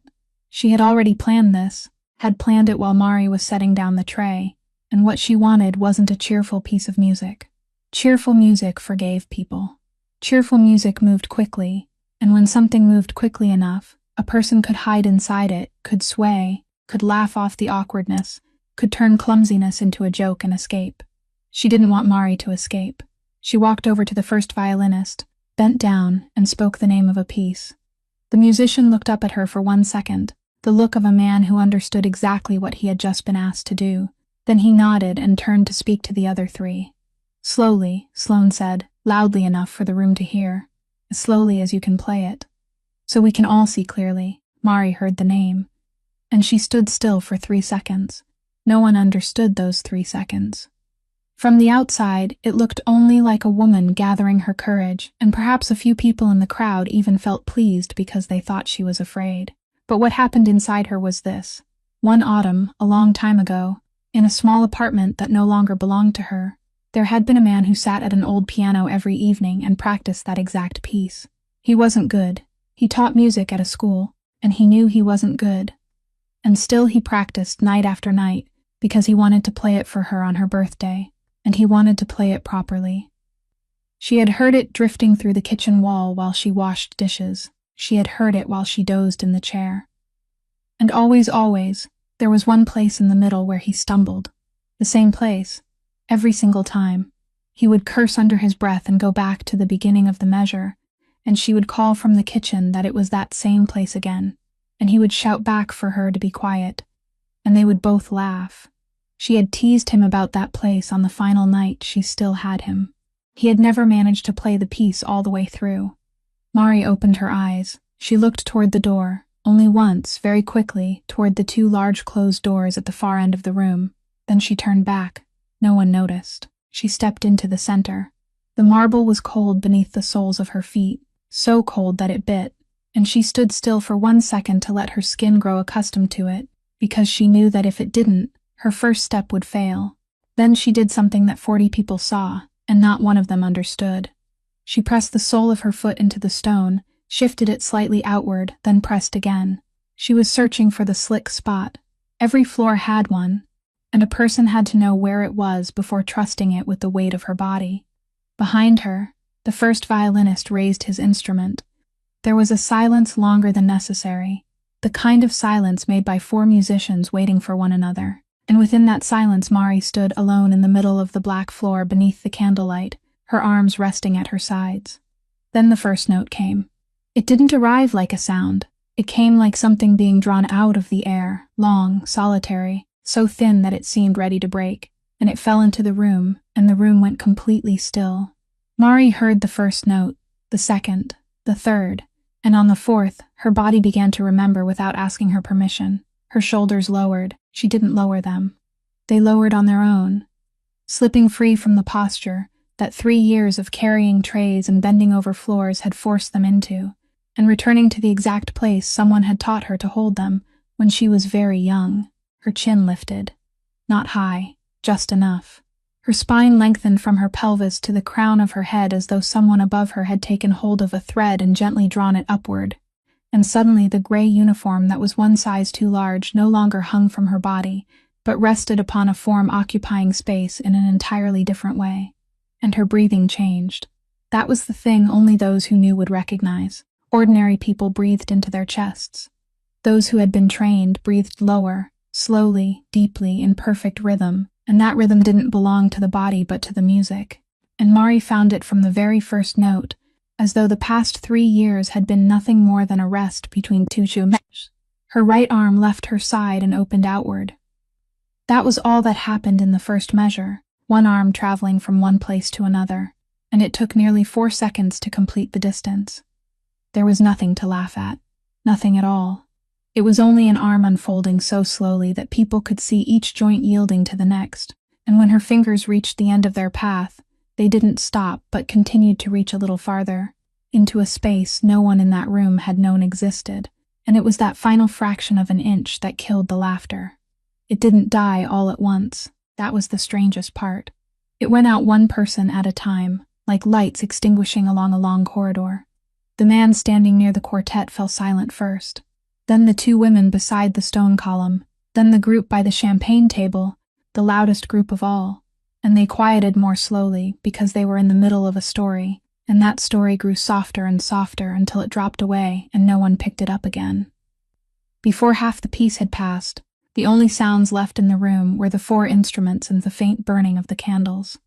She had already planned this, had planned it while Mari was setting down the tray, and what she wanted wasn't a cheerful piece of music. Cheerful music forgave people. Cheerful music moved quickly, and when something moved quickly enough, a person could hide inside it, could sway, could laugh off the awkwardness, could turn clumsiness into a joke and escape. She didn't want Mari to escape. She walked over to the first violinist, bent down, and spoke the name of a piece. The musician looked up at her for 1 second, the look of a man who understood exactly what he had just been asked to do. Then he nodded and turned to speak to the other 3. Slowly, Sloane said, loudly enough for the room to hear, as slowly as you can play it. So we can all see clearly. Mari heard the name, and she stood still for 3 seconds. No one understood those 3 seconds. From the outside, it looked only like a woman gathering her courage, and perhaps a few people in the crowd even felt pleased because they thought she was afraid. But what happened inside her was this. One autumn, a long time ago, in a small apartment that no longer belonged to her, there had been a man who sat at an old piano every evening and practiced that exact piece. He wasn't good. He taught music at a school, and he knew he wasn't good. And still he practiced night after night because he wanted to play it for her on her birthday, and he wanted to play it properly. She had heard it drifting through the kitchen wall while she washed dishes. She had heard it while she dozed in the chair. And always, there was one place in the middle where he stumbled. The same place. Every single time. He would curse under his breath and go back to the beginning of the measure, and she would call from the kitchen that it was that same place again, and he would shout back for her to be quiet, and they would both laugh. She had teased him about that place on the final night she still had him. He had never managed to play the piece all the way through. Mari opened her eyes. She looked toward the door, only once, very quickly, toward the 2 large closed doors at the far end of the room. Then she turned back. No one noticed. She stepped into the center. The marble was cold beneath the soles of her feet, so cold that it bit, and she stood still for 1 second to let her skin grow accustomed to it, because she knew that if it didn't, her first step would fail. Then she did something that 40 people saw, and not one of them understood. She pressed the sole of her foot into the stone, shifted it slightly outward, then pressed again. She was searching for the slick spot. Every floor had one, and a person had to know where it was before trusting it with the weight of her body. Behind her, the first violinist raised his instrument. There was a silence longer than necessary, the kind of silence made by four musicians waiting for one another. And within that silence Mari stood alone in the middle of the black floor beneath the candlelight, her arms resting at her sides. Then the first note came. It didn't arrive like a sound. It came like something being drawn out of the air, long, solitary, so thin that it seemed ready to break, and it fell into the room, and the room went completely still. Mari heard the first note, the second, the third, and on the fourth, her body began to remember without asking her permission. Her shoulders lowered. She didn't lower them. They lowered on their own, slipping free from the posture that 3 years of carrying trays and bending over floors had forced them into, and returning to the exact place someone had taught her to hold them when she was very young. Her chin lifted. Not high, just enough. Her spine lengthened from her pelvis to the crown of her head as though someone above her had taken hold of a thread and gently drawn it upward. And suddenly the gray uniform that was one size too large no longer hung from her body, but rested upon a form occupying space in an entirely different way. And her breathing changed. That was the thing only those who knew would recognize. Ordinary people breathed into their chests. Those who had been trained breathed lower, slowly, deeply, in perfect rhythm, and that rhythm didn't belong to the body but to the music. And Mari found it from the very first note, as though the past 3 years had been nothing more than a rest between two shoes. Her right arm left her side and opened outward. That was all that happened in the first measure, one arm traveling from one place to another, and it took nearly 4 seconds to complete the distance. There was nothing to laugh at, nothing at all. It was only an arm unfolding so slowly that people could see each joint yielding to the next, and when her fingers reached the end of their path, they didn't stop but continued to reach a little farther, into a space no one in that room had known existed, and it was that final fraction of an inch that killed the laughter. It didn't die all at once. That was the strangest part. It went out one person at a time, like lights extinguishing along a long corridor. The man standing near the quartet fell silent first, then the 2 women beside the stone column, then the group by the champagne table, the loudest group of all, and they quieted more slowly because they were in the middle of a story, and that story grew softer and softer until it dropped away and no one picked it up again. Before half the piece had passed, the only sounds left in the room were the 4 instruments and the faint burning of the candles.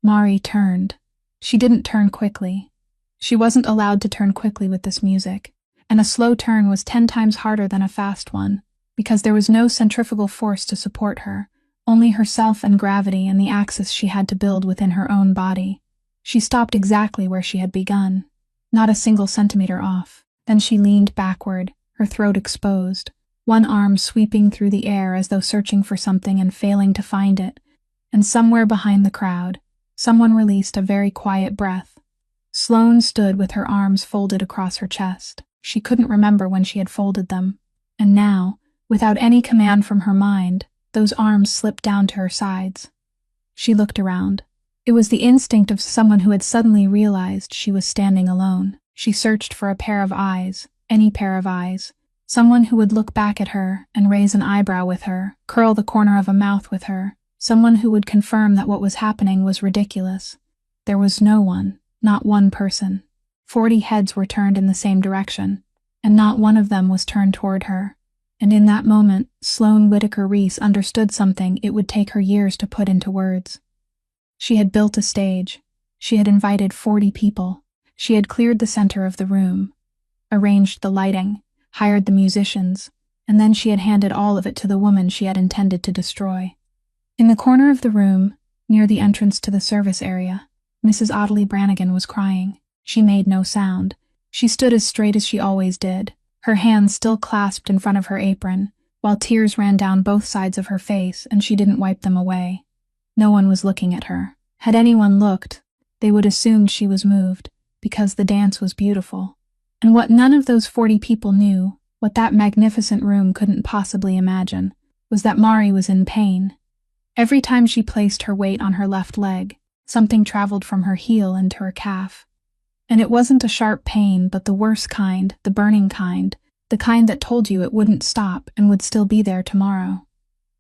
Mari turned. She didn't turn quickly. She wasn't allowed to turn quickly with this music, and a slow turn was 10 times harder than a fast one, because there was no centrifugal force to support her, only herself and gravity and the axis she had to build within her own body. She stopped exactly where she had begun, not a single centimeter off. Then she leaned backward, her throat exposed, one arm sweeping through the air as though searching for something and failing to find it, and somewhere behind the crowd, someone released a very quiet breath. Sloane stood with her arms folded across her chest. She couldn't remember when she had folded them, and now, without any command from her mind, those arms slipped down to her sides. She looked around. It was the instinct of someone who had suddenly realized she was standing alone. She searched for a pair of eyes, any pair of eyes, someone who would look back at her and raise an eyebrow with her, curl the corner of a mouth with her, someone who would confirm that what was happening was ridiculous. There was no one, not one person. 40 heads were turned in the same direction, and not one of them was turned toward her. And in that moment, Sloane Whitaker Reese understood something it would take her years to put into words. She had built a stage. She had invited 40 people. She had cleared the center of the room, arranged the lighting, hired the musicians, and then she had handed all of it to the woman she had intended to destroy. In the corner of the room, near the entrance to the service area, Mrs. Audley Brannigan was crying. She made no sound. She stood as straight as she always did, her hands still clasped in front of her apron, while tears ran down both sides of her face and she didn't wipe them away. No one was looking at her. Had anyone looked, they would assume she was moved, because the dance was beautiful. And what none of those 40 people knew, what that magnificent room couldn't possibly imagine, was that Mari was in pain. Every time she placed her weight on her left leg, something traveled from her heel into her calf. And it wasn't a sharp pain, but the worse kind, the burning kind, the kind that told you it wouldn't stop and would still be there tomorrow.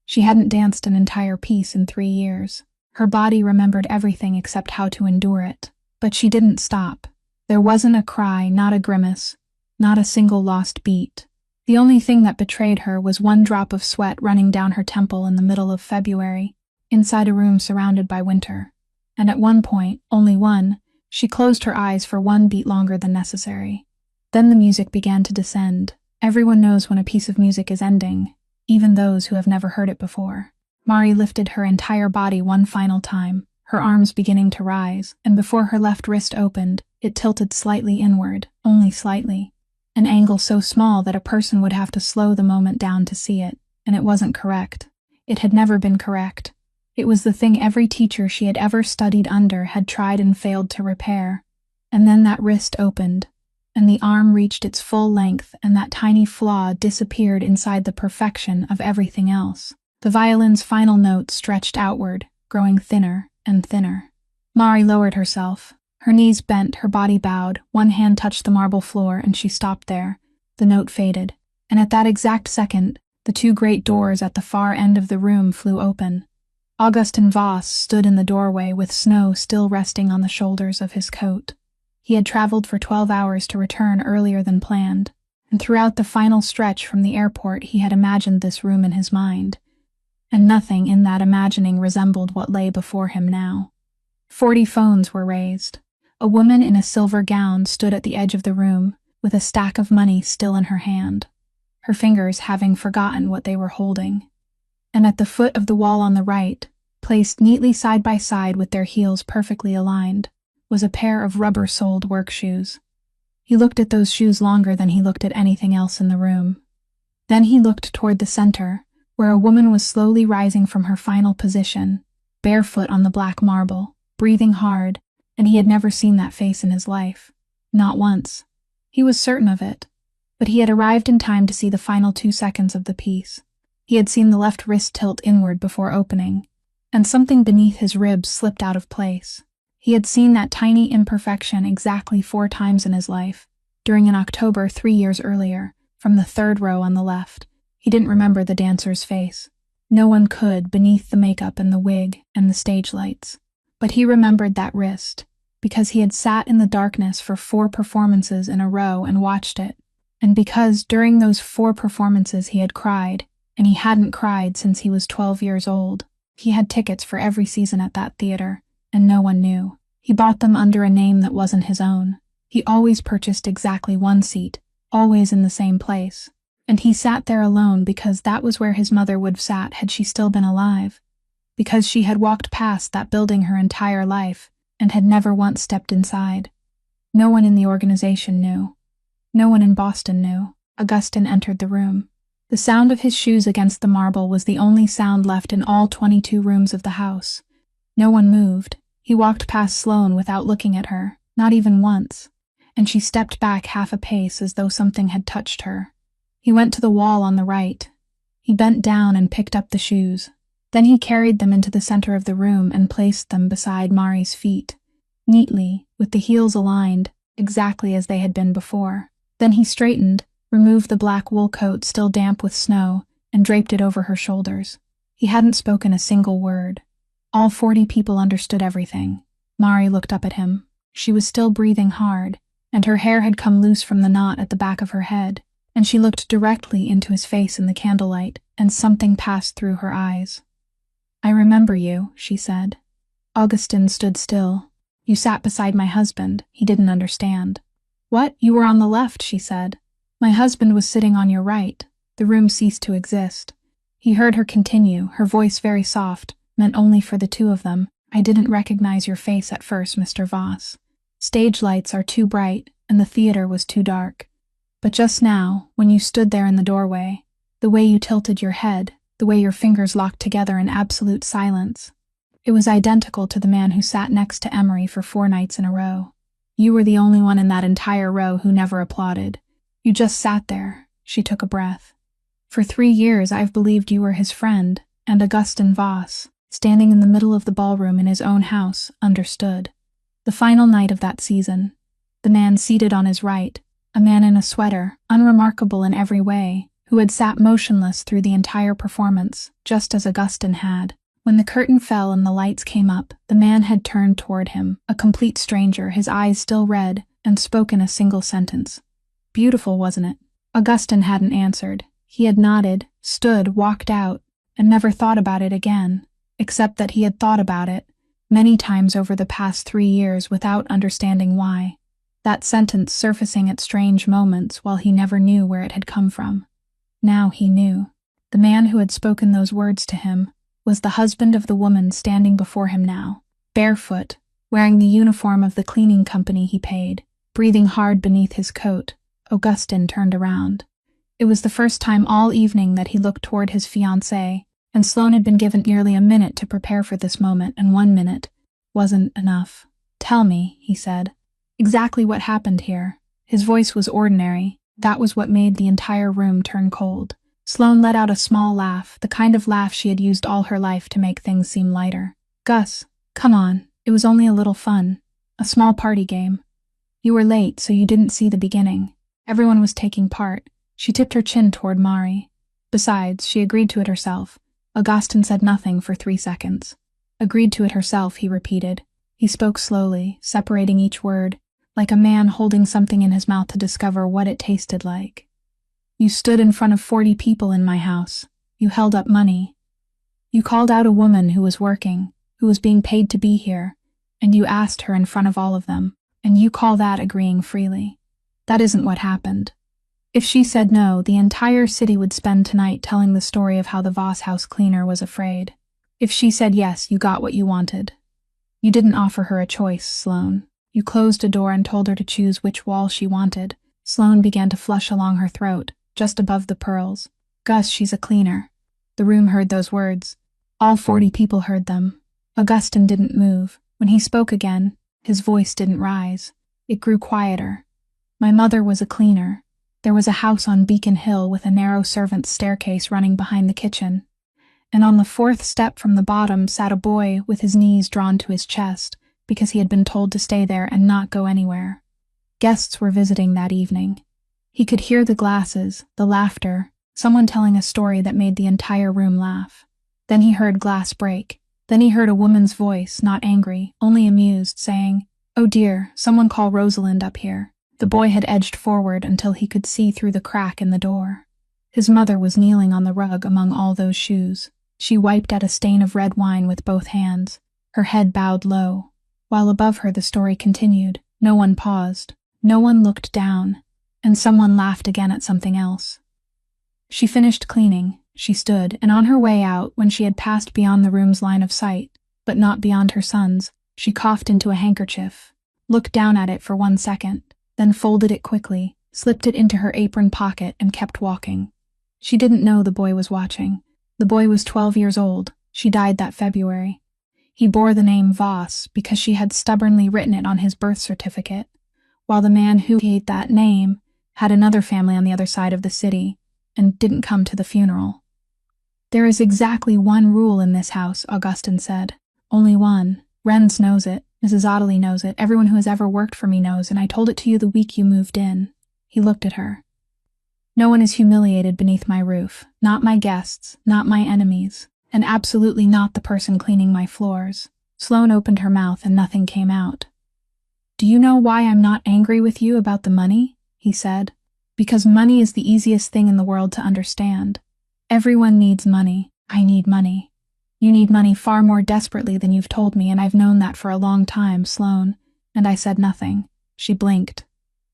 She hadn't danced an entire piece in 3 years. Her body remembered everything except how to endure it. But she didn't stop. There wasn't a cry, not a grimace, not a single lost beat. The only thing that betrayed her was one drop of sweat running down her temple in the middle of February, inside a room surrounded by winter. And at one point, only one, she closed her eyes for one beat longer than necessary. Then the music began to descend. Everyone knows when a piece of music is ending, even those who have never heard it before. Mari lifted her entire body one final time, her arms beginning to rise, and before her left wrist opened, it tilted slightly inward, only slightly. An angle so small that a person would have to slow the moment down to see it, and it wasn't correct. It had never been correct. It was the thing every teacher she had ever studied under had tried and failed to repair. And then that wrist opened, and the arm reached its full length, and that tiny flaw disappeared inside the perfection of everything else. The violin's final notes stretched outward, growing thinner and thinner. Mari lowered herself. Her knees bent, her body bowed, one hand touched the marble floor, and she stopped there. The note faded, and at that exact second, the two great doors at the far end of the room flew open. Augustin Voss stood in the doorway with snow still resting on the shoulders of his coat. He had traveled for 12 hours to return earlier than planned, and throughout the final stretch from the airport he had imagined this room in his mind. And nothing in that imagining resembled what lay before him now. 40 phones were raised. A woman in a silver gown stood at the edge of the room, with a stack of money still in her hand, her fingers having forgotten what they were holding. And at the foot of the wall on the right, placed neatly side by side with their heels perfectly aligned, was a pair of rubber-soled work shoes. He looked at those shoes longer than he looked at anything else in the room. Then he looked toward the center, where a woman was slowly rising from her final position, barefoot on the black marble, breathing hard, and he had never seen that face in his life. Not once. He was certain of it. But he had arrived in time to see the final 2 seconds of the piece. He had seen the left wrist tilt inward before opening, and something beneath his ribs slipped out of place. He had seen that tiny imperfection exactly 4 times in his life, during an October 3 years earlier, from the 3rd row on the left. He didn't remember the dancer's face. No one could, beneath the makeup and the wig and the stage lights. But he remembered that wrist, because he had sat in the darkness for 4 performances in a row and watched it, and because during those 4 performances he had cried, and he hadn't cried since he was 12 years old. He had tickets for every season at that theater, and no one knew. He bought them under a name that wasn't his own. He always purchased exactly 1 seat, always in the same place. And he sat there alone because that was where his mother would have sat had she still been alive. Because she had walked past that building her entire life and had never once stepped inside. No one in the organization knew. No one in Boston knew. Augustin entered the room. The sound of his shoes against the marble was the only sound left in all 22 rooms of the house. No one moved. He walked past Sloane without looking at her, not even once, and she stepped back half a pace as though something had touched her. He went to the wall on the right. He bent down and picked up the shoes. Then he carried them into the center of the room and placed them beside Mari's feet, neatly, with the heels aligned, exactly as they had been before. Then he straightened, removed the black wool coat still damp with snow, and draped it over her shoulders. He hadn't spoken a single word. All 40 people understood everything. Mari looked up at him. She was still breathing hard, and her hair had come loose from the knot at the back of her head, and she looked directly into his face in the candlelight, and something passed through her eyes. "I remember you," she said. Augustin stood still. "You sat beside my husband." He didn't understand. "What? You were on the left," she said. "My husband was sitting on your right." The room ceased to exist. He heard her continue, her voice very soft, meant only for the 2 of them. "I didn't recognize your face at first, Mr. Voss. Stage lights are too bright, and the theater was too dark. But just now, when you stood there in the doorway, the way you tilted your head, the way your fingers locked together in absolute silence, it was identical to the man who sat next to Emery for 4 nights in a row. You were the only one in that entire row who never applauded. You just sat there." She took a breath. "For 3 years I've believed you were his friend, and Augustin Voss, standing in the middle of the ballroom in his own house, understood. The final night of that season, the man seated on his right, a man in a sweater, unremarkable in every way, who had sat motionless through the entire performance, just as Augustin had, When the curtain fell and the lights came up, the man had turned toward him, a complete stranger, his eyes still red, and spoken a single sentence. Beautiful, wasn't it? Augustin hadn't answered. He had nodded, stood, walked out, and never thought about it again, except that he had thought about it many times over the past 3 years without understanding why. That sentence surfacing at strange moments while he never knew where it had come from. Now he knew. The man who had spoken those words to him was the husband of the woman standing before him now, barefoot, wearing the uniform of the cleaning company he paid, breathing hard beneath his coat. Augustin turned around. It was the first time all evening that he looked toward his fiancée, and Sloane had been given nearly a minute to prepare for this moment, and 1 minute wasn't enough. "Tell me," he said, "exactly what happened here." His voice was ordinary. That was what made the entire room turn cold. Sloane let out a small laugh, the kind of laugh she had used all her life to make things seem lighter. "Gus, come on. It was only a little fun. A small party game. You were late, so you didn't see the beginning. Everyone was taking part." She tipped her chin toward Mari. Besides, she agreed to it herself. Augustin said nothing for 3 seconds. "Agreed to it herself," he repeated. He spoke slowly, separating each word, like a man holding something in his mouth to discover what it tasted like. "You stood in front of 40 people in my house. You held up money. You called out a woman who was working, who was being paid to be here, and you asked her in front of all of them, and you call that agreeing freely. That isn't what happened. If she said no, the entire city would spend tonight telling the story of how the Voss house cleaner was afraid. If she said yes, you got what you wanted. You didn't offer her a choice, Sloane. You closed a door and told her to choose which wall she wanted." Sloane began to flush along her throat, just above the pearls. "Gus, she's a cleaner." The room heard those words. All 40 people heard them. Augustin didn't move. When he spoke again, his voice didn't rise. It grew quieter. "My mother was a cleaner. There was a house on Beacon Hill with a narrow servant's staircase running behind the kitchen. And on the 4th step from the bottom sat a boy with his knees drawn to his chest because he had been told to stay there and not go anywhere. Guests were visiting that evening. He could hear the glasses, the laughter, someone telling a story that made the entire room laugh. Then he heard glass break. Then he heard a woman's voice, not angry, only amused, saying, "Oh dear, someone call Rosalind up here." The boy had edged forward until he could see through the crack in the door. His mother was kneeling on the rug among all those shoes. She wiped at a stain of red wine with both hands, her head bowed low. While above her the story continued. No one paused. No one looked down. And someone laughed again at something else. She finished cleaning. She stood, and on her way out, when she had passed beyond the room's line of sight, but not beyond her son's, she coughed into a handkerchief, looked down at it for 1 second, then folded it quickly, slipped it into her apron pocket, and kept walking. She didn't know the boy was watching. The boy was 12 years old. She died that February. He bore the name Voss because she had stubbornly written it on his birth certificate, while the man who gave that name had another family on the other side of the city and didn't come to the funeral. "There is exactly one rule in this house," Augustin said. "Only one. Renz knows it. Mrs. Ottilie knows it. Everyone who has ever worked for me knows, and I told it to you the week you moved in." He looked at her. "No one is humiliated beneath my roof. Not my guests, not my enemies, and absolutely not the person cleaning my floors." Sloane opened her mouth and nothing came out. "Do you know why I'm not angry with you about the money?" he said. "Because money is the easiest thing in the world to understand. Everyone needs money. I need money. You need money far more desperately than you've told me, and I've known that for a long time, Sloane." And I said nothing. She blinked.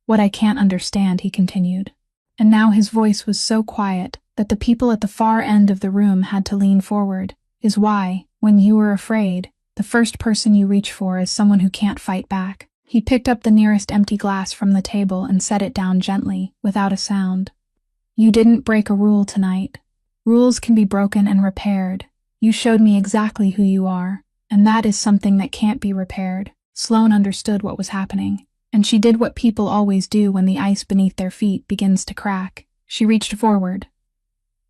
"What I can't understand," he continued. And now his voice was so quiet that the people at the far end of the room had to lean forward, "is why, when you are afraid, the first person you reach for is someone who can't fight back." He picked up the nearest empty glass from the table and set it down gently, without a sound. "You didn't break a rule tonight. Rules can be broken and repaired. You showed me exactly who you are, and that is something that can't be repaired." Sloane understood what was happening, and she did what people always do when the ice beneath their feet begins to crack. She reached forward.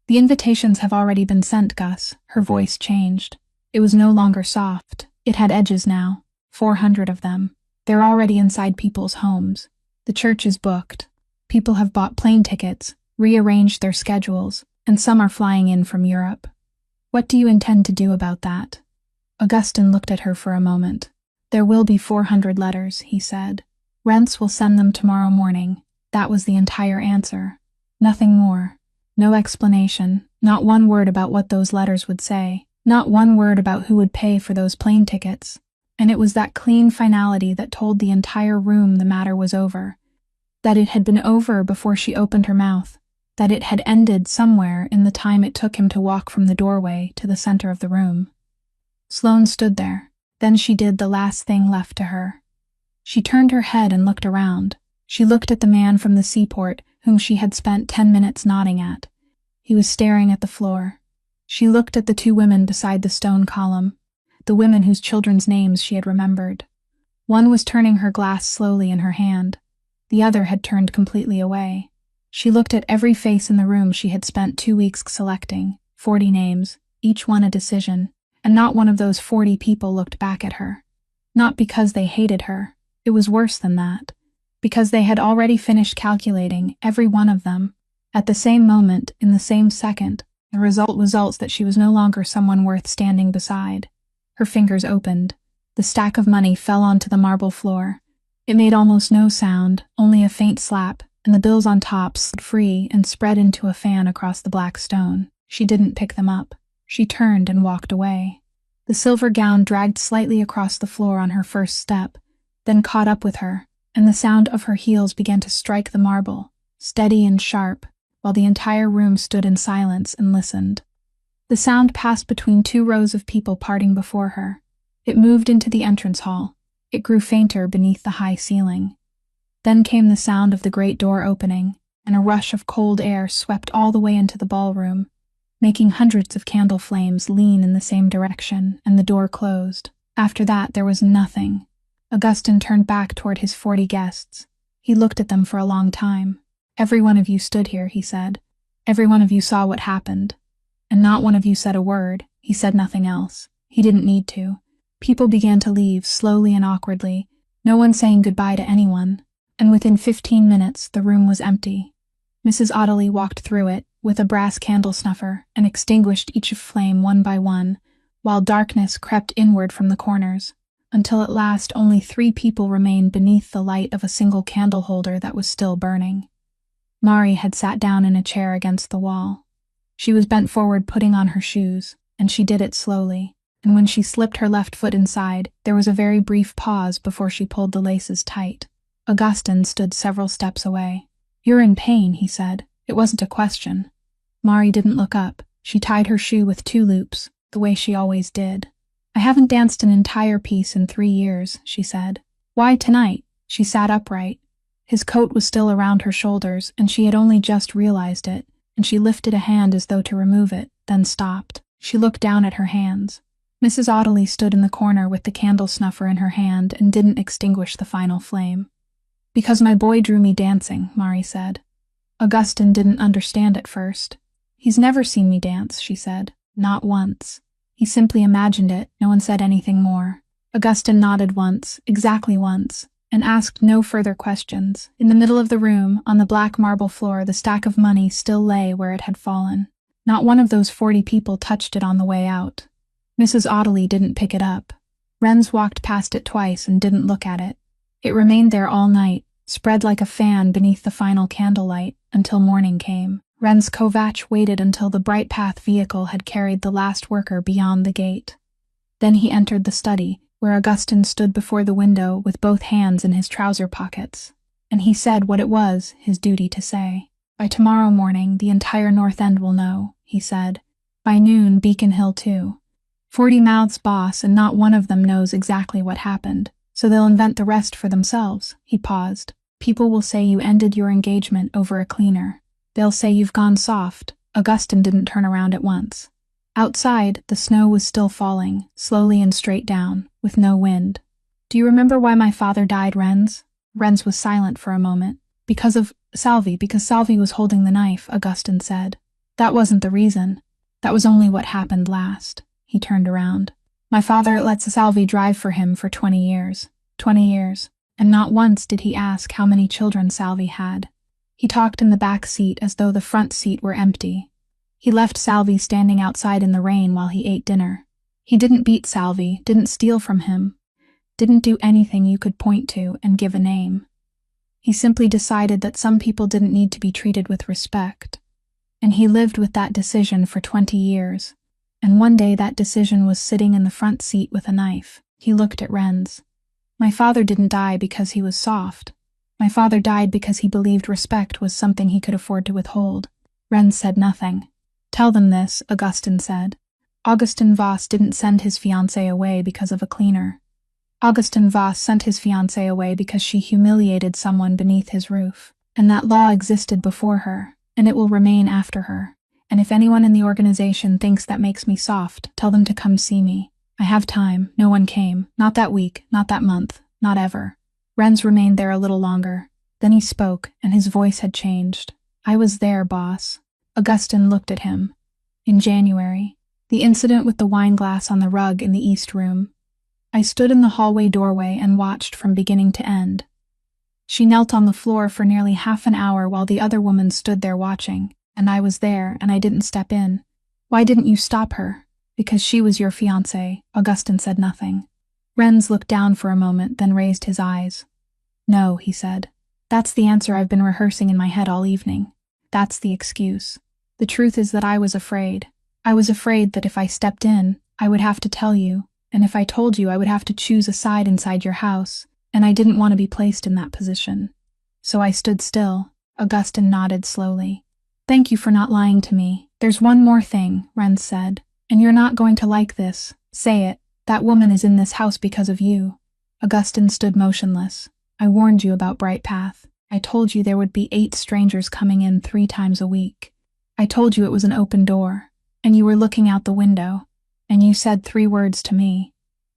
"The invitations have already been sent, Gus." Her voice changed. It was no longer soft. It had edges now. 400 of them. They're already inside people's homes. The church is booked. People have bought plane tickets, rearranged their schedules, and some are flying in from Europe. What do you intend to do about that? Augustin looked at her for a moment. There will be 400 letters, he said. Rents will send them tomorrow morning. That was the entire answer. Nothing more. No explanation, not one word about what those letters would say, not one word about who would pay for those plane tickets. And it was that clean finality that told the entire room the matter was over. That it had been over before she opened her mouth. That it had ended somewhere in the time it took him to walk from the doorway to the center of the room. Sloane stood there. Then she did the last thing left to her. She turned her head and looked around. She looked at the man from the seaport whom she had spent 10 minutes nodding at. He was staring at the floor. She looked at the two women beside the stone column, the women whose children's names she had remembered. One was turning her glass slowly in her hand. The other had turned completely away. She looked at every face in the room she had spent 2 weeks selecting, 40 names, each one a decision, and not one of those 40 people looked back at her. Not because they hated her. It was worse than that. Because they had already finished calculating, every one of them. At the same moment, in the same second, the result was that she was no longer someone worth standing beside. Her fingers opened. The stack of money fell onto the marble floor. It made almost no sound, only a faint slap, and the bills on top slid free and spread into a fan across the black stone. She didn't pick them up. She turned and walked away. The silver gown dragged slightly across the floor on her first step, then caught up with her, and the sound of her heels began to strike the marble, steady and sharp, while the entire room stood in silence and listened. The sound passed between 2 rows of people parting before her. It moved into the entrance hall. It grew fainter beneath the high ceiling. Then came the sound of the great door opening, and a rush of cold air swept all the way into the ballroom, making hundreds of candle flames lean in the same direction, and the door closed. After that, there was nothing. Augustin turned back toward his 40 guests. He looked at them for a long time. Every one of you stood here, he said. Every one of you saw what happened. And not one of you said a word. He said nothing else. He didn't need to. People began to leave, slowly and awkwardly, no one saying goodbye to anyone. And within 15 minutes, the room was empty. Mrs. Audley walked through it, with a brass candle snuffer, and extinguished each flame one by one, while darkness crept inward from the corners, until at last only 3 people remained beneath the light of a single candle holder that was still burning. Mari had sat down in a chair against the wall. She was bent forward putting on her shoes, and she did it slowly, and when she slipped her left foot inside, there was a very brief pause before she pulled the laces tight. Augustin stood several steps away. "You're in pain," he said. It wasn't a question. Mari didn't look up. She tied her shoe with 2 loops, the way she always did. "I haven't danced an entire piece in 3 years," she said. "Why tonight?" She sat upright. His coat was still around her shoulders, and she had only just realized it, and she lifted a hand as though to remove it, then stopped. She looked down at her hands. Mrs. Audley stood in the corner with the candle snuffer in her hand and didn't extinguish the final flame. "Because my boy drew me dancing," Mari said. Augustin didn't understand at first. "He's never seen me dance," she said. "Not once. He simply imagined it." No one said anything more. Augustin nodded once, exactly once, and asked no further questions. In the middle of the room, on the black marble floor, the stack of money still lay where it had fallen. Not one of those 40 people touched it on the way out. Mrs. Audley didn't pick it up. Renz walked past it twice and didn't look at it. It remained there all night, spread like a fan beneath the final candlelight, until morning came. Renz Kovac waited until the Bright Path vehicle had carried the last worker beyond the gate. Then he entered the study, where Augustin stood before the window with both hands in his trouser pockets. And he said what it was his duty to say. "By tomorrow morning, the entire North End will know," he said. "By noon, Beacon Hill too. 40 mouths boss, and not one of them knows exactly what happened, so they'll invent the rest for themselves." He paused. "People will say you ended your engagement over a cleaner. They'll say you've gone soft." Augustin didn't turn around at once. Outside, the snow was still falling, slowly and straight down, with no wind. "Do you remember why my father died, Renz?" Renz was silent for a moment. Because Salvi was holding the knife," Augustin said. "That wasn't the reason. That was only what happened last." He turned around. "My father let Salvi drive for him for 20 years. 20 years. And not once did he ask how many children Salvi had. He talked in the back seat as though the front seat were empty. He left Salvi standing outside in the rain while he ate dinner. He didn't beat Salvi, didn't steal from him, didn't do anything you could point to and give a name. He simply decided that some people didn't need to be treated with respect. And he lived with that decision for 20 years. And one day that decision was sitting in the front seat with a knife. He looked at Renz. My father didn't die because he was soft. My father died because he believed respect was something he could afford to withhold. Renz said nothing. Tell them this, Augustin said. Augustin Voss didn't send his fiancée away because of a cleaner. Augustin Voss sent his fiancée away because she humiliated someone beneath his roof. And that law existed before her, and it will remain after her. And if anyone in the organization thinks that makes me soft, tell them to come see me. I have time. No one came. Not that week, not that month, not ever. Renz remained there a little longer. Then he spoke, and his voice had changed. I was there, boss. Augustin looked at him. In January. The incident with the wine glass on the rug in the East Room. I stood in the hallway doorway and watched from beginning to end. She knelt on the floor for nearly half an hour while the other woman stood there watching, and I was there and I didn't step in. Why didn't you stop her? Because she was your fiancée. Augustin said nothing. Renz looked down for a moment, then raised his eyes. No, he said. That's the answer I've been rehearsing in my head all evening. That's the excuse. The truth is that I was afraid. I was afraid that if I stepped in, I would have to tell you, and if I told you I would have to choose a side inside your house, and I didn't want to be placed in that position. So I stood still. Augustin nodded slowly. Thank you for not lying to me. There's one more thing, Renz said. And you're not going to like this. Say it. That woman is in this house because of you. Augustin stood motionless. I warned you about Bright Path. I told you there would be 8 strangers coming in 3 times a week. I told you it was an open door. And you were looking out the window. And you said 3 words to me.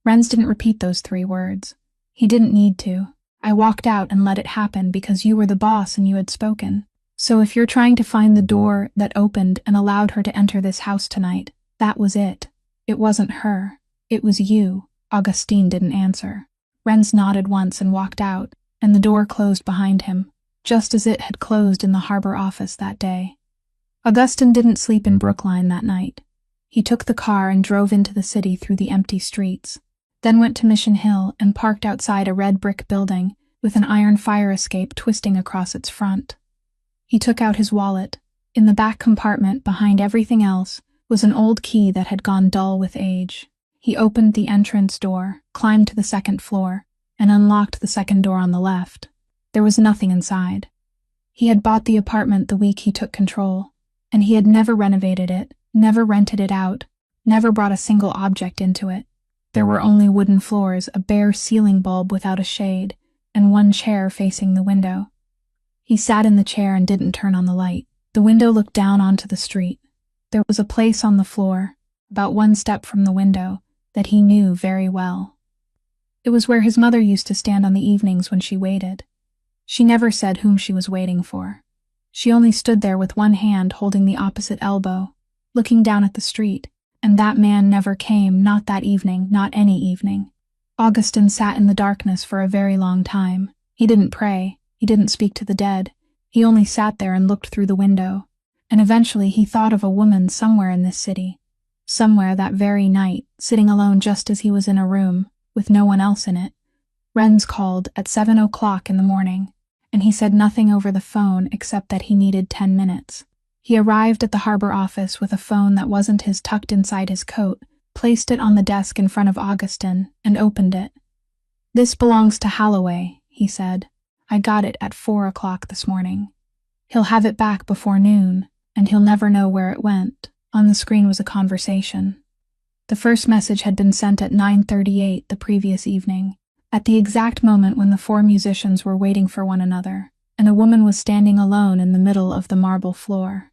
Renz didn't repeat those 3 words. He didn't need to. I walked out and let it happen because you were the boss and you had spoken. So if you're trying to find the door that opened and allowed her to enter this house tonight, that was it. It wasn't her. It was you. Augustine didn't answer. Renz nodded once and walked out, and the door closed behind him, just as it had closed in the harbor office that day. Augustine didn't sleep in Brookline that night. He took the car and drove into the city through the empty streets, then went to Mission Hill and parked outside a red brick building with an iron fire escape twisting across its front. He took out his wallet. In the back compartment, behind everything else, was an old key that had gone dull with age. He opened the entrance door, climbed to the 2nd floor, and unlocked the 2nd door on the left. There was nothing inside. He had bought the apartment the week he took control, and he had never renovated it, never rented it out, never brought a single object into it. There were only wooden floors, a bare ceiling bulb without a shade, and one chair facing the window. He sat in the chair and didn't turn on the light. The window looked down onto the street. There was a place on the floor, about 1 step from the window, that he knew very well. It was where his mother used to stand on the evenings when she waited. She never said whom she was waiting for. She only stood there with one hand holding the opposite elbow, looking down at the street, and that man never came, not that evening, not any evening. Augustin sat in the darkness for a very long time. He didn't pray. He didn't speak to the dead. He only sat there and looked through the window. And eventually he thought of a woman somewhere in this city. Somewhere that very night, sitting alone just as he was in a room, with no one else in it. Renz called at 7 o'clock in the morning, and he said nothing over the phone except that he needed 10 minutes. He arrived at the harbor office with a phone that wasn't his tucked inside his coat, placed it on the desk in front of Augustin, and opened it. This belongs to Holloway, he said. I got it at 4 o'clock this morning. He'll have it back before noon, and he'll never know where it went. On the screen was a conversation. The first message had been sent at 9:38 the previous evening, at the exact moment when the 4 musicians were waiting for one another, and a woman was standing alone in the middle of the marble floor.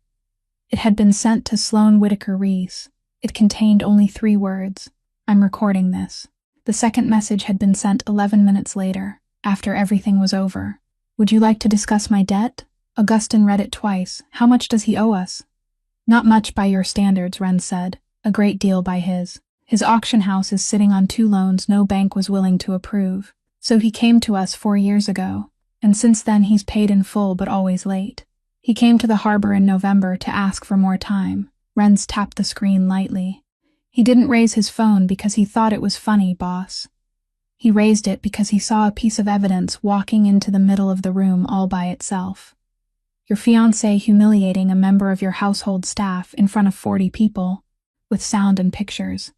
It had been sent to Sloane Whitaker Reese. It contained only 3 words. I'm recording this. The second message had been sent 11 minutes later, after everything was over. Would you like to discuss my debt? Augustin read it twice. How much does he owe us? Not much by your standards, Renz said. A great deal by his. His auction house is sitting on 2 loans no bank was willing to approve. So he came to us 4 years ago, and since then he's paid in full but always late. He came to the harbor in November to ask for more time, Renz tapped the screen lightly. He didn't raise his phone because he thought it was funny, boss. He raised it because he saw a piece of evidence walking into the middle of the room all by itself. Your fiancé humiliating a member of your household staff in front of 40 people, with sound and pictures.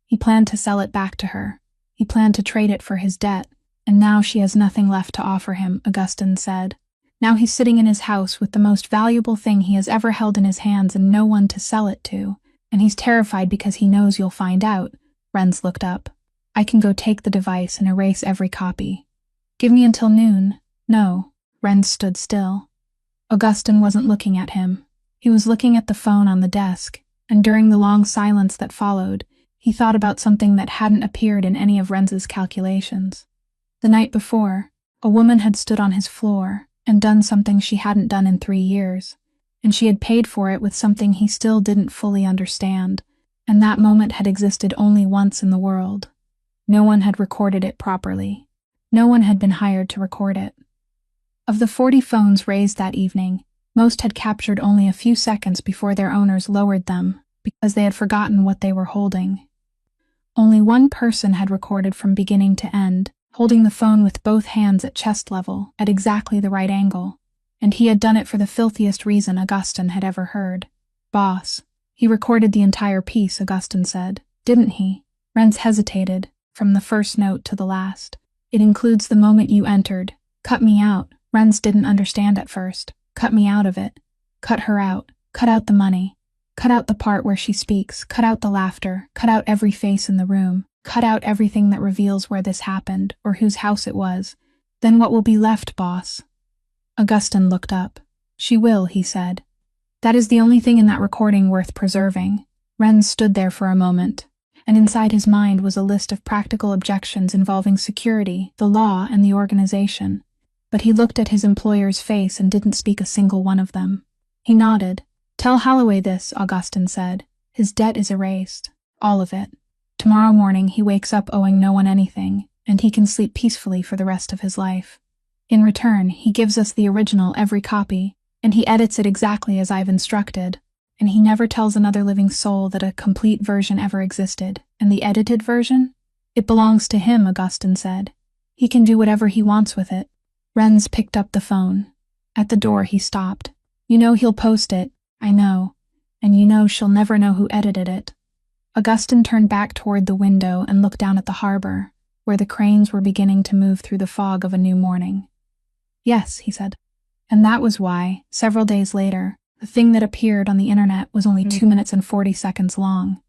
He planned to sell it back to her. He planned to trade it for his debt, and now she has nothing left to offer him, Augustin said. Now he's sitting in his house with the most valuable thing he has ever held in his hands and no one to sell it to, and he's terrified because he knows you'll find out. Renz looked up. I can go take the device and erase every copy. Give me until noon. No. Renz stood still. Augustin wasn't looking at him. He was looking at the phone on the desk, and during the long silence that followed, he thought about something that hadn't appeared in any of Renz's calculations. The night before, a woman had stood on his floor and done something she hadn't done in 3 years, and she had paid for it with something he still didn't fully understand, and that moment had existed only once in the world. No one had recorded it properly. No one had been hired to record it. Of the 40 phones raised that evening, most had captured only a few seconds before their owners lowered them because they had forgotten what they were holding. Only one person had recorded from beginning to end, holding the phone with both hands at chest level, at exactly the right angle, and he had done it for the filthiest reason Augustin had ever heard. Boss. He recorded the entire piece, Augustin said. Didn't he? Renz hesitated, from the first note to the last. It includes the moment you entered. Cut me out. Renz didn't understand at first. Cut me out of it. Cut her out. Cut out the money. Cut out the part where she speaks. Cut out the laughter. Cut out every face in the room. Cut out everything that reveals where this happened, or whose house it was. Then what will be left, boss? Augustin looked up. She will, he said. That is the only thing in that recording worth preserving. Renz stood there for a moment, and inside his mind was a list of practical objections involving security, the law, and the organization. But he looked at his employer's face and didn't speak a single one of them. He nodded. Tell Holloway this, Augustin said. His debt is erased. All of it. Tomorrow morning he wakes up owing no one anything, and he can sleep peacefully for the rest of his life. In return, he gives us the original every copy, and he edits it exactly as I've instructed, and he never tells another living soul that a complete version ever existed. And the edited version? It belongs to him, Augustin said. He can do whatever he wants with it. Renz picked up the phone. At the door he stopped. You know he'll post it. I know. And you know she'll never know who edited it. Augustin turned back toward the window and looked down at the harbor, where the cranes were beginning to move through the fog of a new morning. Yes, he said. And that was why, several days later, the thing that appeared on the internet was only 2 minutes and 40 seconds long.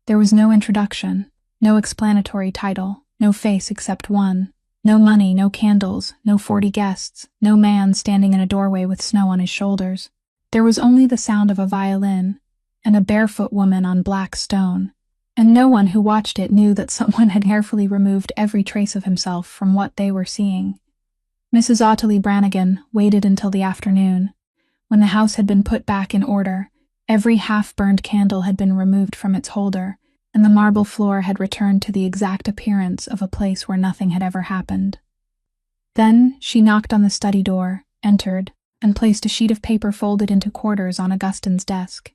There was no introduction, no explanatory title, no face except one. No money, no candles, no 40 guests, no man standing in a doorway with snow on his shoulders. There was only the sound of a violin and a barefoot woman on black stone, and no one who watched it knew that someone had carefully removed every trace of himself from what they were seeing. Mrs. Ottilie Brannigan waited until the afternoon. When the house had been put back in order, every half-burned candle had been removed from its holder, and the marble floor had returned to the exact appearance of a place where nothing had ever happened. Then she knocked on the study door, entered, and placed a sheet of paper folded into quarters on Augustin's desk.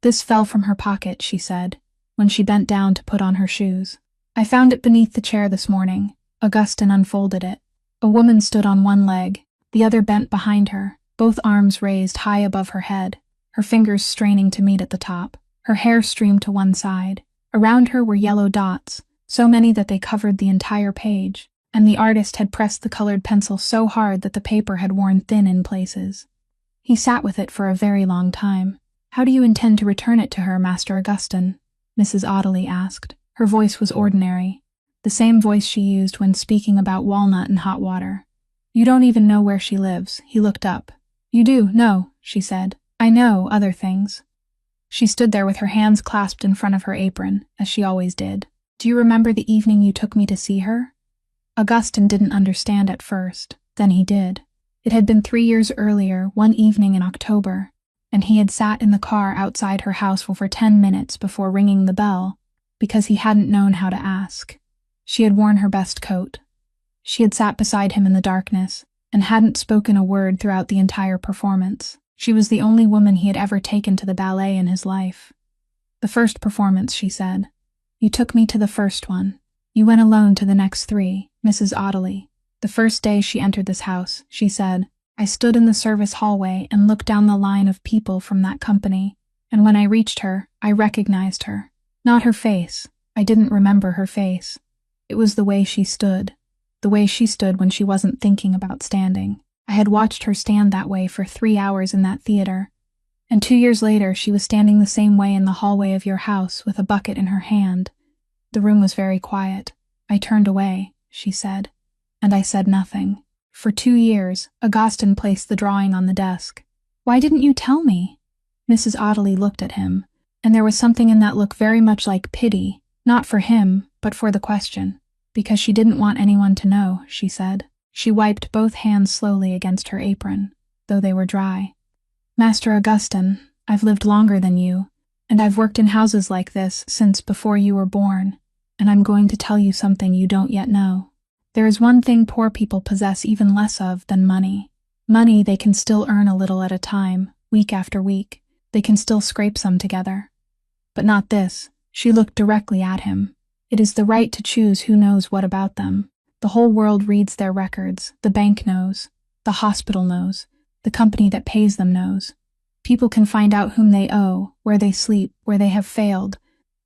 This fell from her pocket, she said, when she bent down to put on her shoes. I found it beneath the chair this morning. Augustin unfolded it. A woman stood on one leg, the other bent behind her, both arms raised high above her head, her fingers straining to meet at the top. Her hair streamed to one side. Around her were yellow dots, so many that they covered the entire page, and the artist had pressed the colored pencil so hard that the paper had worn thin in places. He sat with it for a very long time. How do you intend to return it to her, Master Augustin? Mrs. Ottilie asked. Her voice was ordinary, the same voice she used when speaking about walnut and hot water. You don't even know where she lives. He looked up. You do, no, she said. I know other things. She stood there with her hands clasped in front of her apron, as she always did. Do you remember the evening you took me to see her? Augustin didn't understand at first. Then he did. It had been 3 years earlier, one evening in October, and he had sat in the car outside her house for over 10 minutes before ringing the bell, because he hadn't known how to ask. She had worn her best coat. She had sat beside him in the darkness, and hadn't spoken a word throughout the entire performance. She was the only woman he had ever taken to the ballet in his life. The first performance, she said. You took me to the first one. You went alone to the next 3, Mrs. Audley. The first day she entered this house, she said, I stood in the service hallway and looked down the line of people from that company, and when I reached her, I recognized her. Not her face. I didn't remember her face. It was the way she stood. The way she stood when she wasn't thinking about standing. I had watched her stand that way for 3 hours in that theater, and 2 years later she was standing the same way in the hallway of your house with a bucket in her hand. The room was very quiet. I turned away, she said, and I said nothing. For 2 years, Augustin placed the drawing on the desk. Why didn't you tell me? Mrs. Audley looked at him, and there was something in that look very much like pity, not for him, but for the question. Because she didn't want anyone to know, she said. She wiped both hands slowly against her apron, though they were dry. Master Augustin, I've lived longer than you, and I've worked in houses like this since before you were born, and I'm going to tell you something you don't yet know. There is one thing poor people possess even less of than money. Money they can still earn a little at a time, week after week. They can still scrape some together. But not this. She looked directly at him. It is the right to choose who knows what about them. The whole world reads their records. The bank knows. The hospital knows. The company that pays them knows. People can find out whom they owe, where they sleep, where they have failed,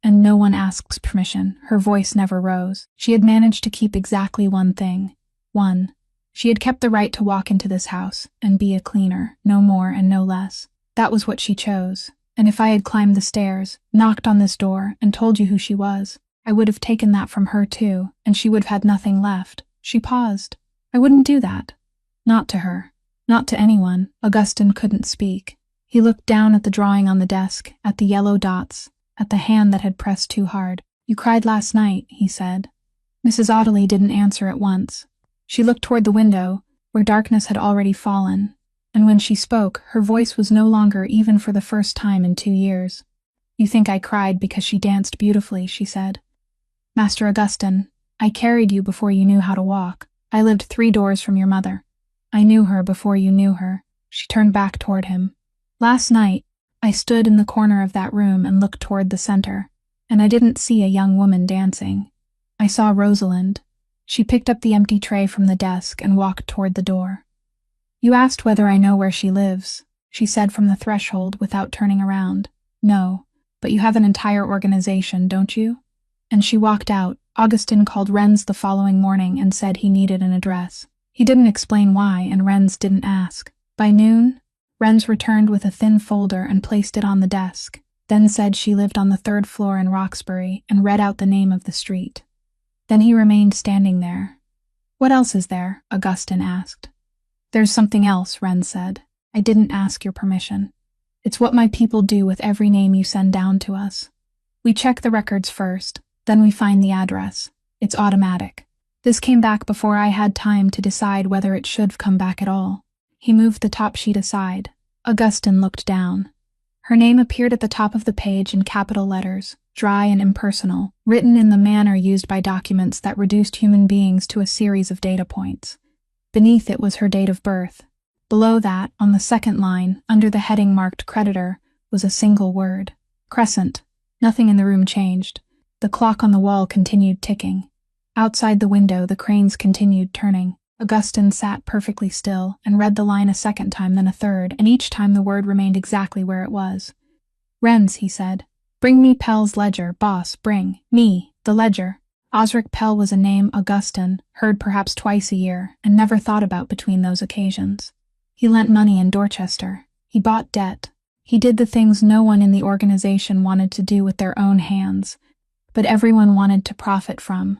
and no one asks permission. Her voice never rose. She had managed to keep exactly one thing. One. She had kept the right to walk into this house and be a cleaner, no more and no less. That was what she chose. And if I had climbed the stairs, knocked on this door, and told you who she was, I would have taken that from her too, and she would have had nothing left. She paused. I wouldn't do that. Not to her. Not to anyone. Augustin couldn't speak. He looked down at the drawing on the desk, at the yellow dots, at the hand that had pressed too hard. You cried last night, he said. Mrs. Audley didn't answer at once. She looked toward the window, where darkness had already fallen, and when she spoke, her voice was no longer even for the first time in 2 years. You think I cried because she danced beautifully, she said. Master Augustin, I carried you before you knew how to walk. I lived 3 doors from your mother. I knew her before you knew her. She turned back toward him. Last night, I stood in the corner of that room and looked toward the center, and I didn't see a young woman dancing. I saw Rosalind. She picked up the empty tray from the desk and walked toward the door. You asked whether I know where she lives, she said from the threshold without turning around. No, but you have an entire organization, don't you? And she walked out. Augustin called Renz the following morning and said he needed an address. He didn't explain why, and Renz didn't ask. By noon, Renz returned with a thin folder and placed it on the desk, then said she lived on the 3rd floor in Roxbury and read out the name of the street. Then he remained standing there. What else is there? Augustin asked. There's something else, Renz said. I didn't ask your permission. It's what my people do with every name you send down to us. We check the records first, then we find the address. It's automatic. This came back before I had time to decide whether it should come back at all. He moved the top sheet aside. Augustin looked down. Her name appeared at the top of the page in capital letters, dry and impersonal, written in the manner used by documents that reduced human beings to a series of data points. Beneath it was her date of birth. Below that, on the 2nd line, under the heading marked creditor, was a single word. Crescent. Nothing in the room changed. The clock on the wall continued ticking. Outside the window, the cranes continued turning. Augustin sat perfectly still and read the line a 2nd time, then a 3rd, and each time the word remained exactly where it was. Renz, he said. Bring me Pell's ledger, boss, bring. Me, the ledger. Osric Pell was a name Augustin heard perhaps twice a year and never thought about between those occasions. He lent money in Dorchester. He bought debt. He did the things no one in the organization wanted to do with their own hands, but everyone wanted to profit from.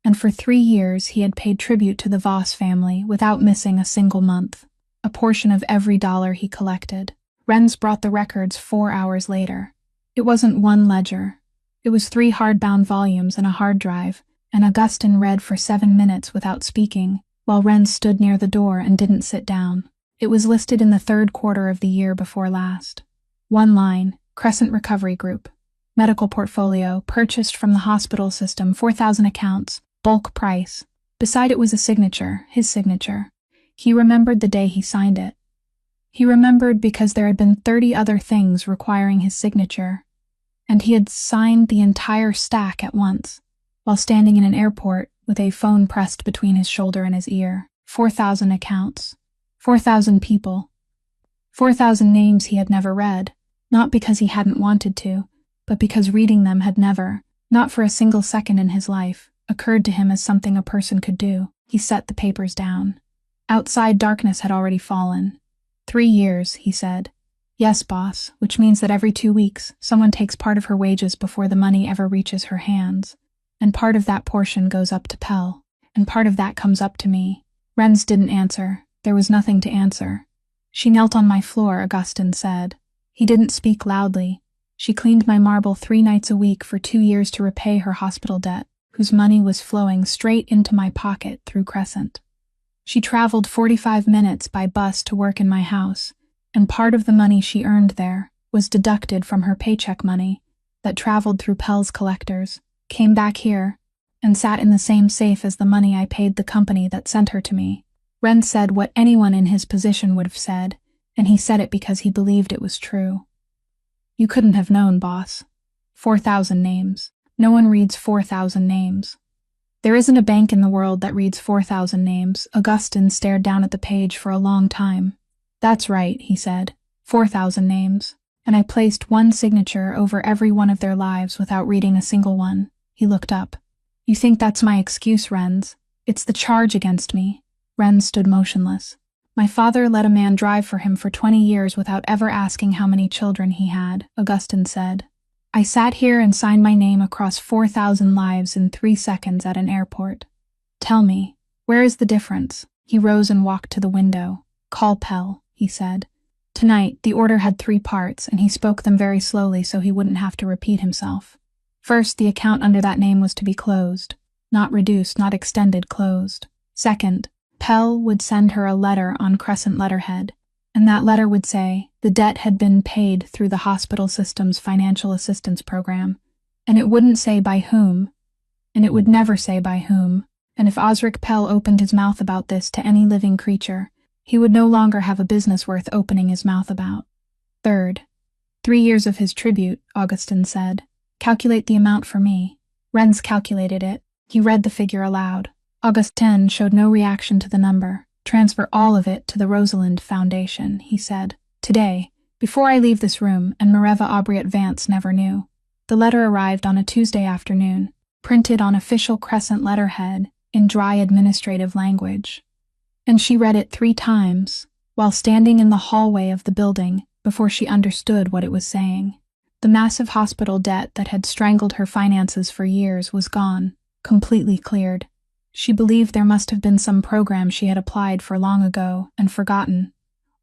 And for 3 years he had paid tribute to the Voss family without missing a single month, a portion of every dollar he collected. Renz brought the records 4 hours later. It wasn't one ledger. It was 3 hardbound volumes and a hard drive, and Augustin read for 7 minutes without speaking, while Renz stood near the door and didn't sit down. It was listed in the 3rd quarter of the year before last. 1 line, Crescent Recovery Group. Medical portfolio, purchased from the hospital system, 4,000 accounts, bulk price. Beside it was a signature, his signature. He remembered the day he signed it. He remembered because there had been 30 other things requiring his signature. and he had signed the entire stack at once, while standing in an airport with a phone pressed between his shoulder and his ear. 4,000 accounts. 4,000 people. 4,000 names he had never read, not because he hadn't wanted to, but because reading them had never, not for a single second in his life, occurred to him as something a person could do. He set the papers down. Outside, darkness had already fallen. 3 years, he said. Yes, boss, which means that every 2 weeks, someone takes part of her wages before the money ever reaches her hands. And part of that portion goes up to Pell, and part of that comes up to me. Renz didn't answer. There was nothing to answer. She knelt on my floor, Augustin said. He didn't speak loudly. She cleaned my marble 3 nights a week for 2 years to repay her hospital debt, whose money was flowing straight into my pocket through Crescent. She traveled 45 minutes by bus to work in my house, and part of the money she earned there was deducted from her paycheck money that traveled through Pell's collectors, came back here, and sat in the same safe as the money I paid the company that sent her to me. Ren said what anyone in his position would have said, and he said it because he believed it was true. You couldn't have known, boss. 4,000 names. No one reads 4,000 names. There isn't a bank in the world that reads 4,000 names. Augustin stared down at the page for a long time. That's right, he said. 4,000 names. And I placed one signature over every one of their lives without reading a single one. He looked up. You think that's my excuse, Renz? It's the charge against me. Renz stood motionless. My father let a man drive for him for 20 years without ever asking how many children he had, Augustin said. I sat here and signed my name across 4,000 lives in 3 seconds at an airport. Tell me, where is the difference? He rose and walked to the window. Call Pell, he said. Tonight, the order had 3 parts, and he spoke them very slowly so he wouldn't have to repeat himself. First, the account under that name was to be closed. Not reduced, not extended, closed. Second, Pell would send her a letter on Crescent letterhead, and that letter would say the debt had been paid through the hospital system's financial assistance program, and it wouldn't say by whom, and it would never say by whom, and if Osric Pell opened his mouth about this to any living creature, he would no longer have a business worth opening his mouth about. Third, 3 years of his tribute, Augustin said. Calculate the amount for me. Renz calculated it. He read the figure aloud. Augustin showed no reaction to the number. Transfer all of it to the Rosalind Foundation, he said. Today, before I leave this room, and Mareva Aubriet Vance never knew. The letter arrived on a Tuesday afternoon, printed on official Crescent letterhead in dry administrative language. And she read it 3 times, while standing in the hallway of the building before she understood what it was saying. The massive hospital debt that had strangled her finances for years was gone, completely cleared. She believed there must have been some program she had applied for long ago and forgotten,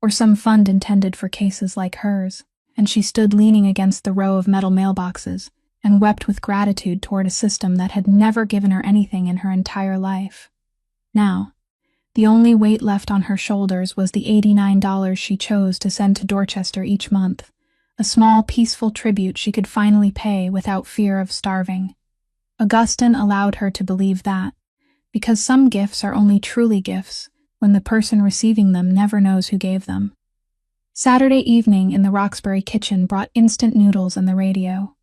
or some fund intended for cases like hers, and she stood leaning against the row of metal mailboxes and wept with gratitude toward a system that had never given her anything in her entire life. Now, the only weight left on her shoulders was the $89 she chose to send to Dorchester each month, a small, peaceful tribute she could finally pay without fear of starving. Augustin allowed her to believe that, because some gifts are only truly gifts when the person receiving them never knows who gave them. Saturday evening in the Roxbury kitchen brought instant noodles and the radio.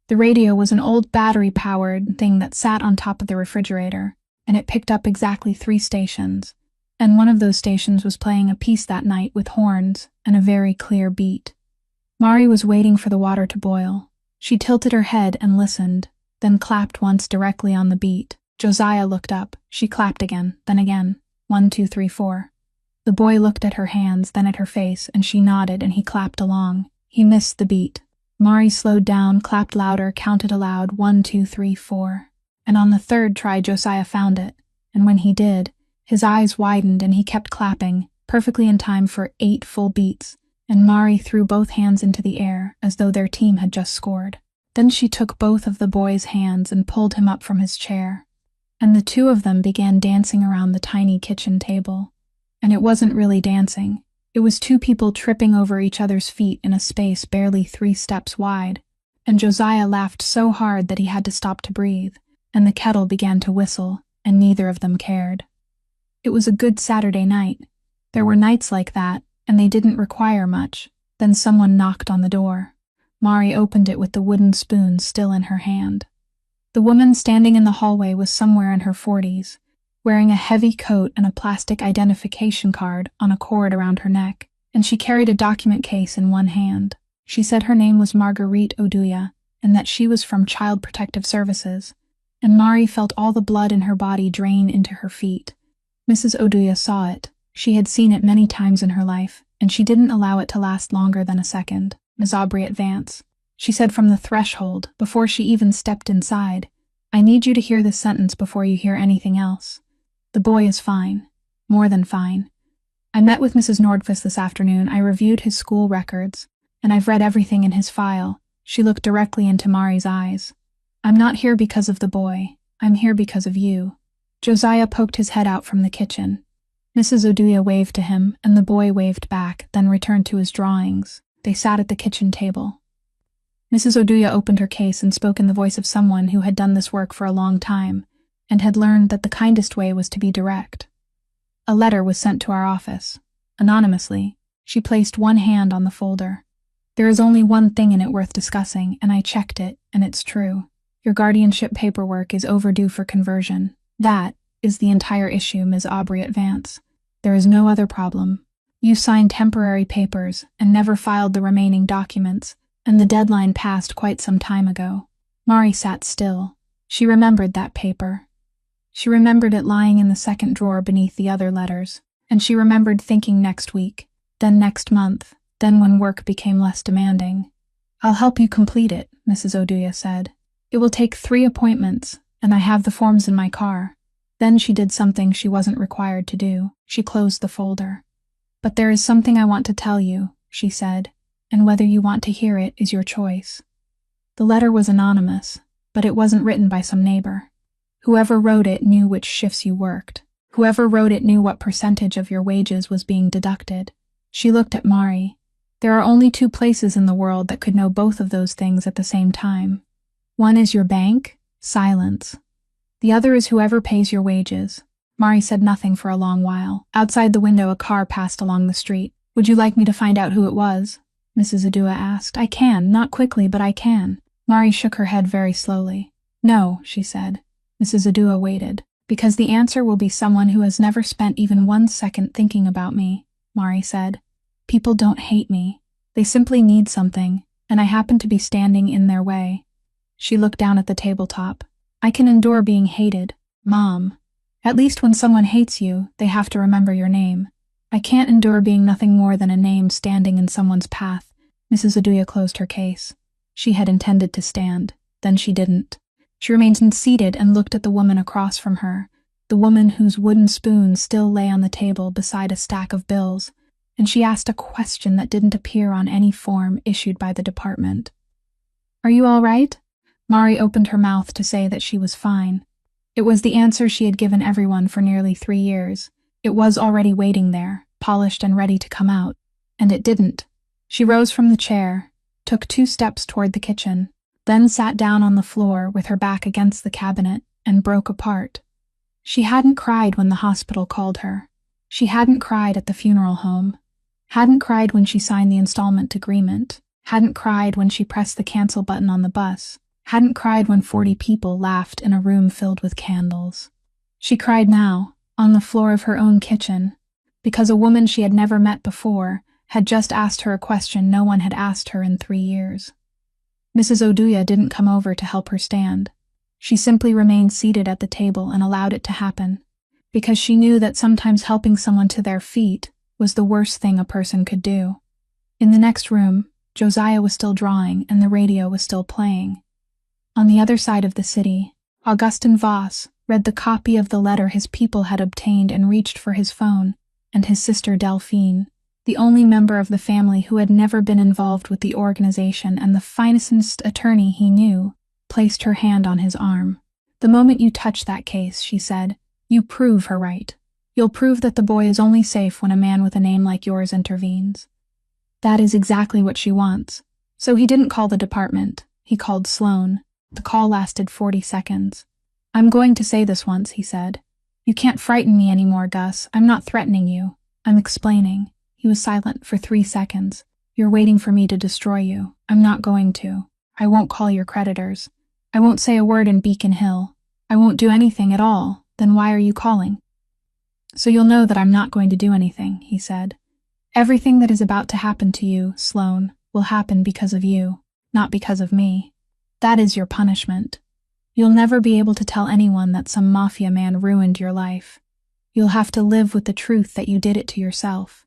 The radio was an old battery-powered thing that sat on top of the refrigerator, and it picked up exactly 3 stations, and one of those stations was playing a piece that night with horns and a very clear beat. Mari was waiting for the water to boil. She tilted her head and listened, then clapped once directly on the beat. Josiah looked up. She clapped again, then again. 1, 2, 3, 4. The boy looked at her hands, then at her face, and she nodded, and he clapped along. He missed the beat. Mari slowed down, clapped louder, counted aloud, 1, 2, 3, 4. And on the 3rd try, Josiah found it, and when he did, his eyes widened and he kept clapping, perfectly in time for 8 full beats, and Mari threw both hands into the air, as though their team had just scored. Then she took both of the boy's hands and pulled him up from his chair, and the 2 of them began dancing around the tiny kitchen table. And it wasn't really dancing. It was 2 people tripping over each other's feet in a space barely 3 steps wide, and Josiah laughed so hard that he had to stop to breathe, and the kettle began to whistle, and neither of them cared. It was a good Saturday night. There were nights like that, and they didn't require much. Then someone knocked on the door. Mari opened it with the wooden spoon still in her hand. The woman standing in the hallway was somewhere in her 40s, wearing a heavy coat and a plastic identification card on a cord around her neck, and she carried a document case in one hand. She said her name was Marguerite Oduya, and that she was from Child Protective Services, and Mari felt all the blood in her body drain into her feet. Mrs. Oduya saw it. She had seen it many times in her life, and she didn't allow it to last longer than a second. Ms. Aubriette Vance, she said from the threshold, before she even stepped inside, "I need you to hear this sentence before you hear anything else. The boy is fine. More than fine. I met with Mrs. Nordquist this afternoon. I reviewed his school records, and I've read everything in his file." She looked directly into Mari's eyes. "I'm not here because of the boy. I'm here because of you." Josiah poked his head out from the kitchen. Mrs. Oduya waved to him, and the boy waved back, then returned to his drawings. They sat at the kitchen table. Mrs. Oduya opened her case and spoke in the voice of someone who had done this work for a long time, and had learned that the kindest way was to be direct. "A letter was sent to our office. Anonymously." She placed one hand on the folder. "There is only one thing in it worth discussing, and I checked it, and it's true. Your guardianship paperwork is overdue for conversion. That is the entire issue, Ms. Aubriette Vance. There is no other problem. You signed temporary papers and never filed the remaining documents, and the deadline passed quite some time ago." Mari sat still. She remembered that paper. She remembered it lying in the second drawer beneath the other letters, and she remembered thinking next week, then next month, then when work became less demanding. "I'll help you complete it," Mrs. Oduya said. "It will take 3 appointments, and I have the forms in my car." Then she did something she wasn't required to do. She closed the folder. "But there is something I want to tell you," she said, "and whether you want to hear it is your choice." The letter was anonymous, but it wasn't written by some neighbor. Whoever wrote it knew which shifts you worked. Whoever wrote it knew what percentage of your wages was being deducted. She looked at Mari. There are only 2 places in the world that could know both of those things at the same time. One is your bank, silence. The other is whoever pays your wages. Mari said nothing for a long while. Outside the window, a car passed along the street. "Would you like me to find out who it was?" Mrs. Oduya asked. "I can, not quickly, but I can." Mari shook her head very slowly. "No," she said. Mrs. Oduya waited. "Because the answer will be someone who has never spent even 1 second thinking about me," Mari said. "People don't hate me. They simply need something, and I happen to be standing in their way." She looked down at the tabletop. "I can endure being hated, Mom. At least when someone hates you, they have to remember your name. I can't endure being nothing more than a name standing in someone's path." Mrs. Oduya closed her case. She had intended to stand. Then she didn't. She remained seated and looked at the woman across from her, the woman whose wooden spoon still lay on the table beside a stack of bills, and she asked a question that didn't appear on any form issued by the department. "Are you all right?" Mari opened her mouth to say that she was fine. It was the answer she had given everyone for nearly 3 years. It was already waiting there, polished and ready to come out, and it didn't. She rose from the chair, took 2 steps toward the kitchen, then sat down on the floor with her back against the cabinet and broke apart. She hadn't cried when the hospital called her. She hadn't cried at the funeral home. Hadn't cried when she signed the installment agreement. Hadn't cried when she pressed the cancel button on the bus. Hadn't cried when 40 people laughed in a room filled with candles. She cried now, on the floor of her own kitchen, because a woman she had never met before had just asked her a question no one had asked her in 3 years. Mrs. Oduya didn't come over to help her stand. She simply remained seated at the table and allowed it to happen, because she knew that sometimes helping someone to their feet was the worst thing a person could do. In the next room, Josiah was still drawing and the radio was still playing. On the other side of the city, Augustin Voss read the copy of the letter his people had obtained and reached for his phone, and his sister Delphine, the only member of the family who had never been involved with the organization and the finest attorney he knew, placed her hand on his arm. "The moment you touch that case," she said, "you prove her right. You'll prove that the boy is only safe when a man with a name like yours intervenes." That is exactly what she wants. So he didn't call the department. He called Sloan. The call lasted 40 seconds. "I'm going to say this once," he said. "You can't frighten me anymore, Gus. I'm not threatening you. I'm explaining." He was silent for 3 seconds. You're waiting for me to destroy you. I'm not going to. I won't call your creditors. I won't say a word in Beacon Hill. I won't do anything at all. Then why are you calling? So you'll know that I'm not going to do anything, he said. Everything that is about to happen to you, Sloane, will happen because of you, not because of me. That is your punishment. You'll never be able to tell anyone that some mafia man ruined your life. You'll have to live with the truth that you did it to yourself.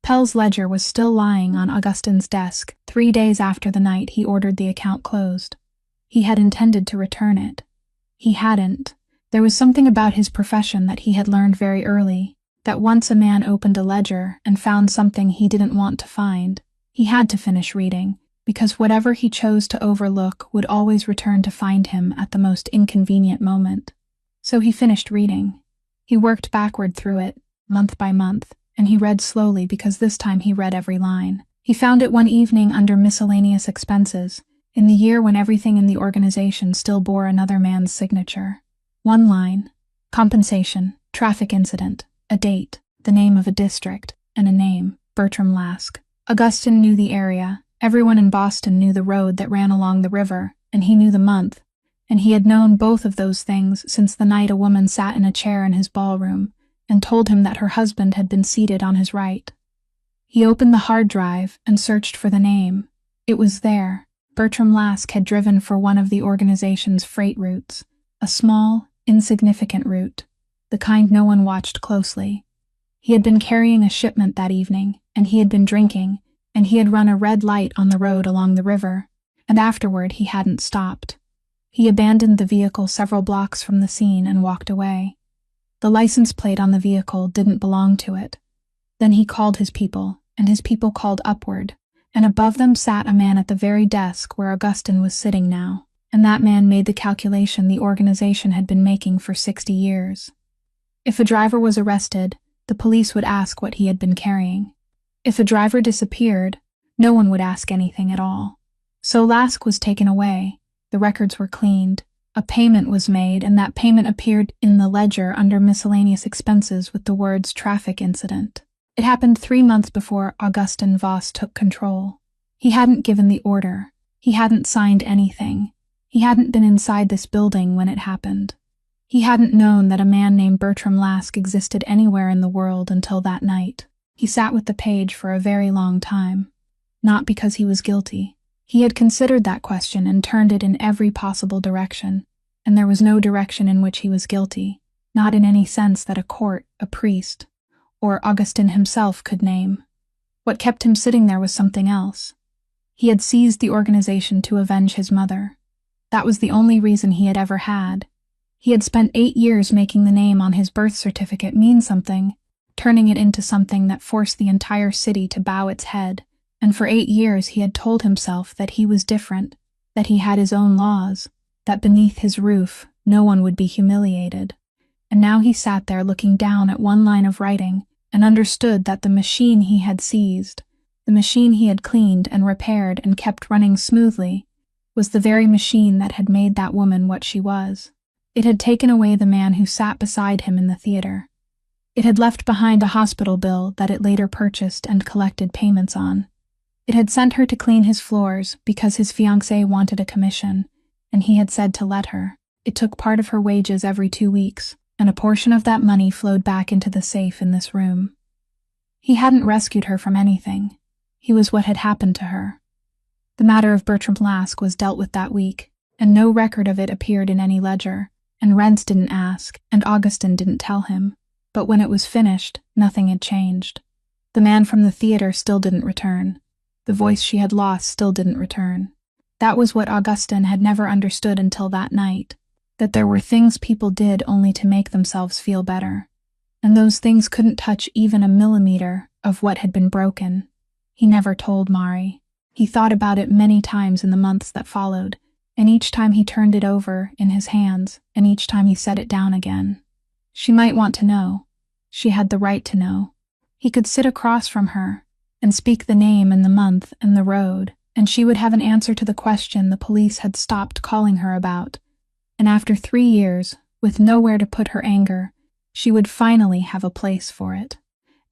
Pell's ledger was still lying on Augustine's desk 3 days after the night he ordered the account closed. He had intended to return it. He hadn't. There was something about his profession that he had learned very early, that once a man opened a ledger and found something he didn't want to find, he had to finish reading, because whatever he chose to overlook would always return to find him at the most inconvenient moment. So he finished reading. He worked backward through it, month by month, and he read slowly because this time he read every line. He found it one evening under miscellaneous expenses, in the year when everything in the organization still bore another man's signature. One line: compensation, traffic incident, a date, the name of a district, and a name, Bertram Lask. Augustine knew the area. Everyone in Boston knew the road that ran along the river, and he knew the month, and he had known both of those things since the night a woman sat in a chair in his ballroom and told him that her husband had been seated on his right. He opened the hard drive and searched for the name. It was there. Bertram Lask had driven for one of the organization's freight routes, a small, insignificant route, the kind no one watched closely. He had been carrying a shipment that evening, and he had been drinking, and he had run a red light on the road along the river, and afterward he hadn't stopped. He abandoned the vehicle several blocks from the scene and walked away. The license plate on the vehicle didn't belong to it. Then he called his people, and his people called upward, and above them sat a man at the very desk where Augustine was sitting now, and that man made the calculation the organization had been making for 60 years. If a driver was arrested, the police would ask what he had been carrying. If a driver disappeared, no one would ask anything at all. So Lask was taken away, the records were cleaned, a payment was made, and that payment appeared in the ledger under miscellaneous expenses with the words traffic incident. It happened 3 months before Augustin Voss took control. He hadn't given the order. He hadn't signed anything. He hadn't been inside this building when it happened. He hadn't known that a man named Bertram Lask existed anywhere in the world until that night. He sat with the page for a very long time. Not because he was guilty. He had considered that question and turned it in every possible direction, and there was no direction in which he was guilty, not in any sense that a court, a priest, or Augustine himself could name. What kept him sitting there was something else. He had seized the organization to avenge his mother. That was the only reason he had ever had. He had spent 8 years making the name on his birth certificate mean something, turning it into something that forced the entire city to bow its head, and for 8 years he had told himself that he was different, that he had his own laws, that beneath his roof no one would be humiliated. And now he sat there looking down at one line of writing and understood that the machine he had seized, the machine he had cleaned and repaired and kept running smoothly, was the very machine that had made that woman what she was. It had taken away the man who sat beside him in the theater. It had left behind a hospital bill that it later purchased and collected payments on. It had sent her to clean his floors because his fiancée wanted a commission, and he had said to let her. It took part of her wages every 2 weeks, and a portion of that money flowed back into the safe in this room. He hadn't rescued her from anything. He was what had happened to her. The matter of Bertram Lask was dealt with that week, and no record of it appeared in any ledger, and Rents didn't ask, and Augustine didn't tell him. But when it was finished, nothing had changed. The man from the theater still didn't return. The voice she had lost still didn't return. That was what Augustine had never understood until that night, that there were things people did only to make themselves feel better, and those things couldn't touch even a millimeter of what had been broken. He never told Mari. He thought about it many times in the months that followed, and each time he turned it over in his hands, and each time he set it down again. She might want to know. She had the right to know. He could sit across from her and speak the name and the month and the road, and she would have an answer to the question the police had stopped calling her about. And after 3 years, with nowhere to put her anger, she would finally have a place for it.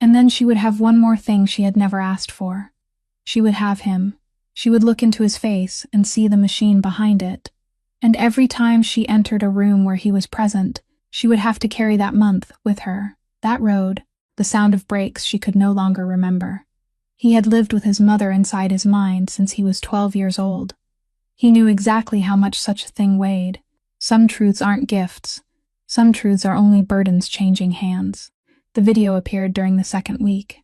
And then she would have one more thing she had never asked for. She would have him. She would look into his face and see the machine behind it. And every time she entered a room where he was present, she would have to carry that month with her. That road, the sound of brakes she could no longer remember. He had lived with his mother inside his mind since he was 12 years old. He knew exactly how much such a thing weighed. Some truths aren't gifts. Some truths are only burdens changing hands. The video appeared during the second week.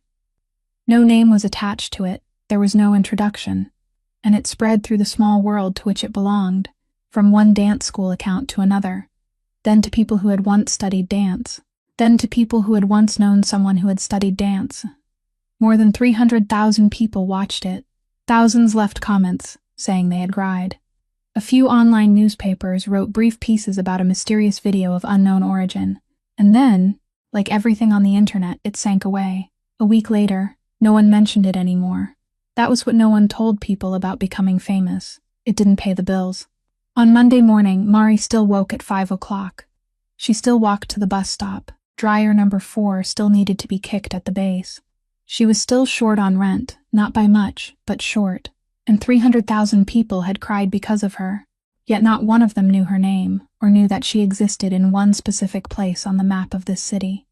No name was attached to it. There was no introduction. And it spread through the small world to which it belonged, from one dance school account to another, then to people who had once studied dance, then to people who had once known someone who had studied dance. More than 300,000 people watched it. Thousands left comments, saying they had cried. A few online newspapers wrote brief pieces about a mysterious video of unknown origin. And then, like everything on the internet, it sank away. A week later, no one mentioned it anymore. That was what no one told people about becoming famous. It didn't pay the bills. On Monday morning, Mari still woke at 5 o'clock. She still walked to the bus stop. Dryer number 4 still needed to be kicked at the base. She was still short on rent, not by much, but short. And 300,000 people had cried because of her. Yet not one of them knew her name, or knew that she existed in one specific place on the map of this city.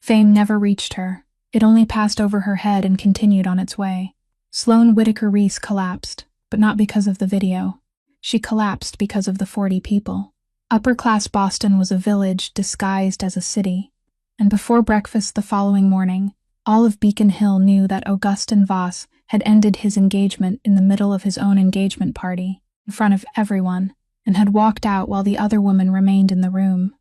Fame never reached her. It only passed over her head and continued on its way. Sloane Whitaker Reese collapsed, but not because of the video. She collapsed because of the 40 people. Upper-class Boston was a village disguised as a city, and before breakfast the following morning, all of Beacon Hill knew that Augustin Voss had ended his engagement in the middle of his own engagement party, in front of everyone, and had walked out while the other woman remained in the room.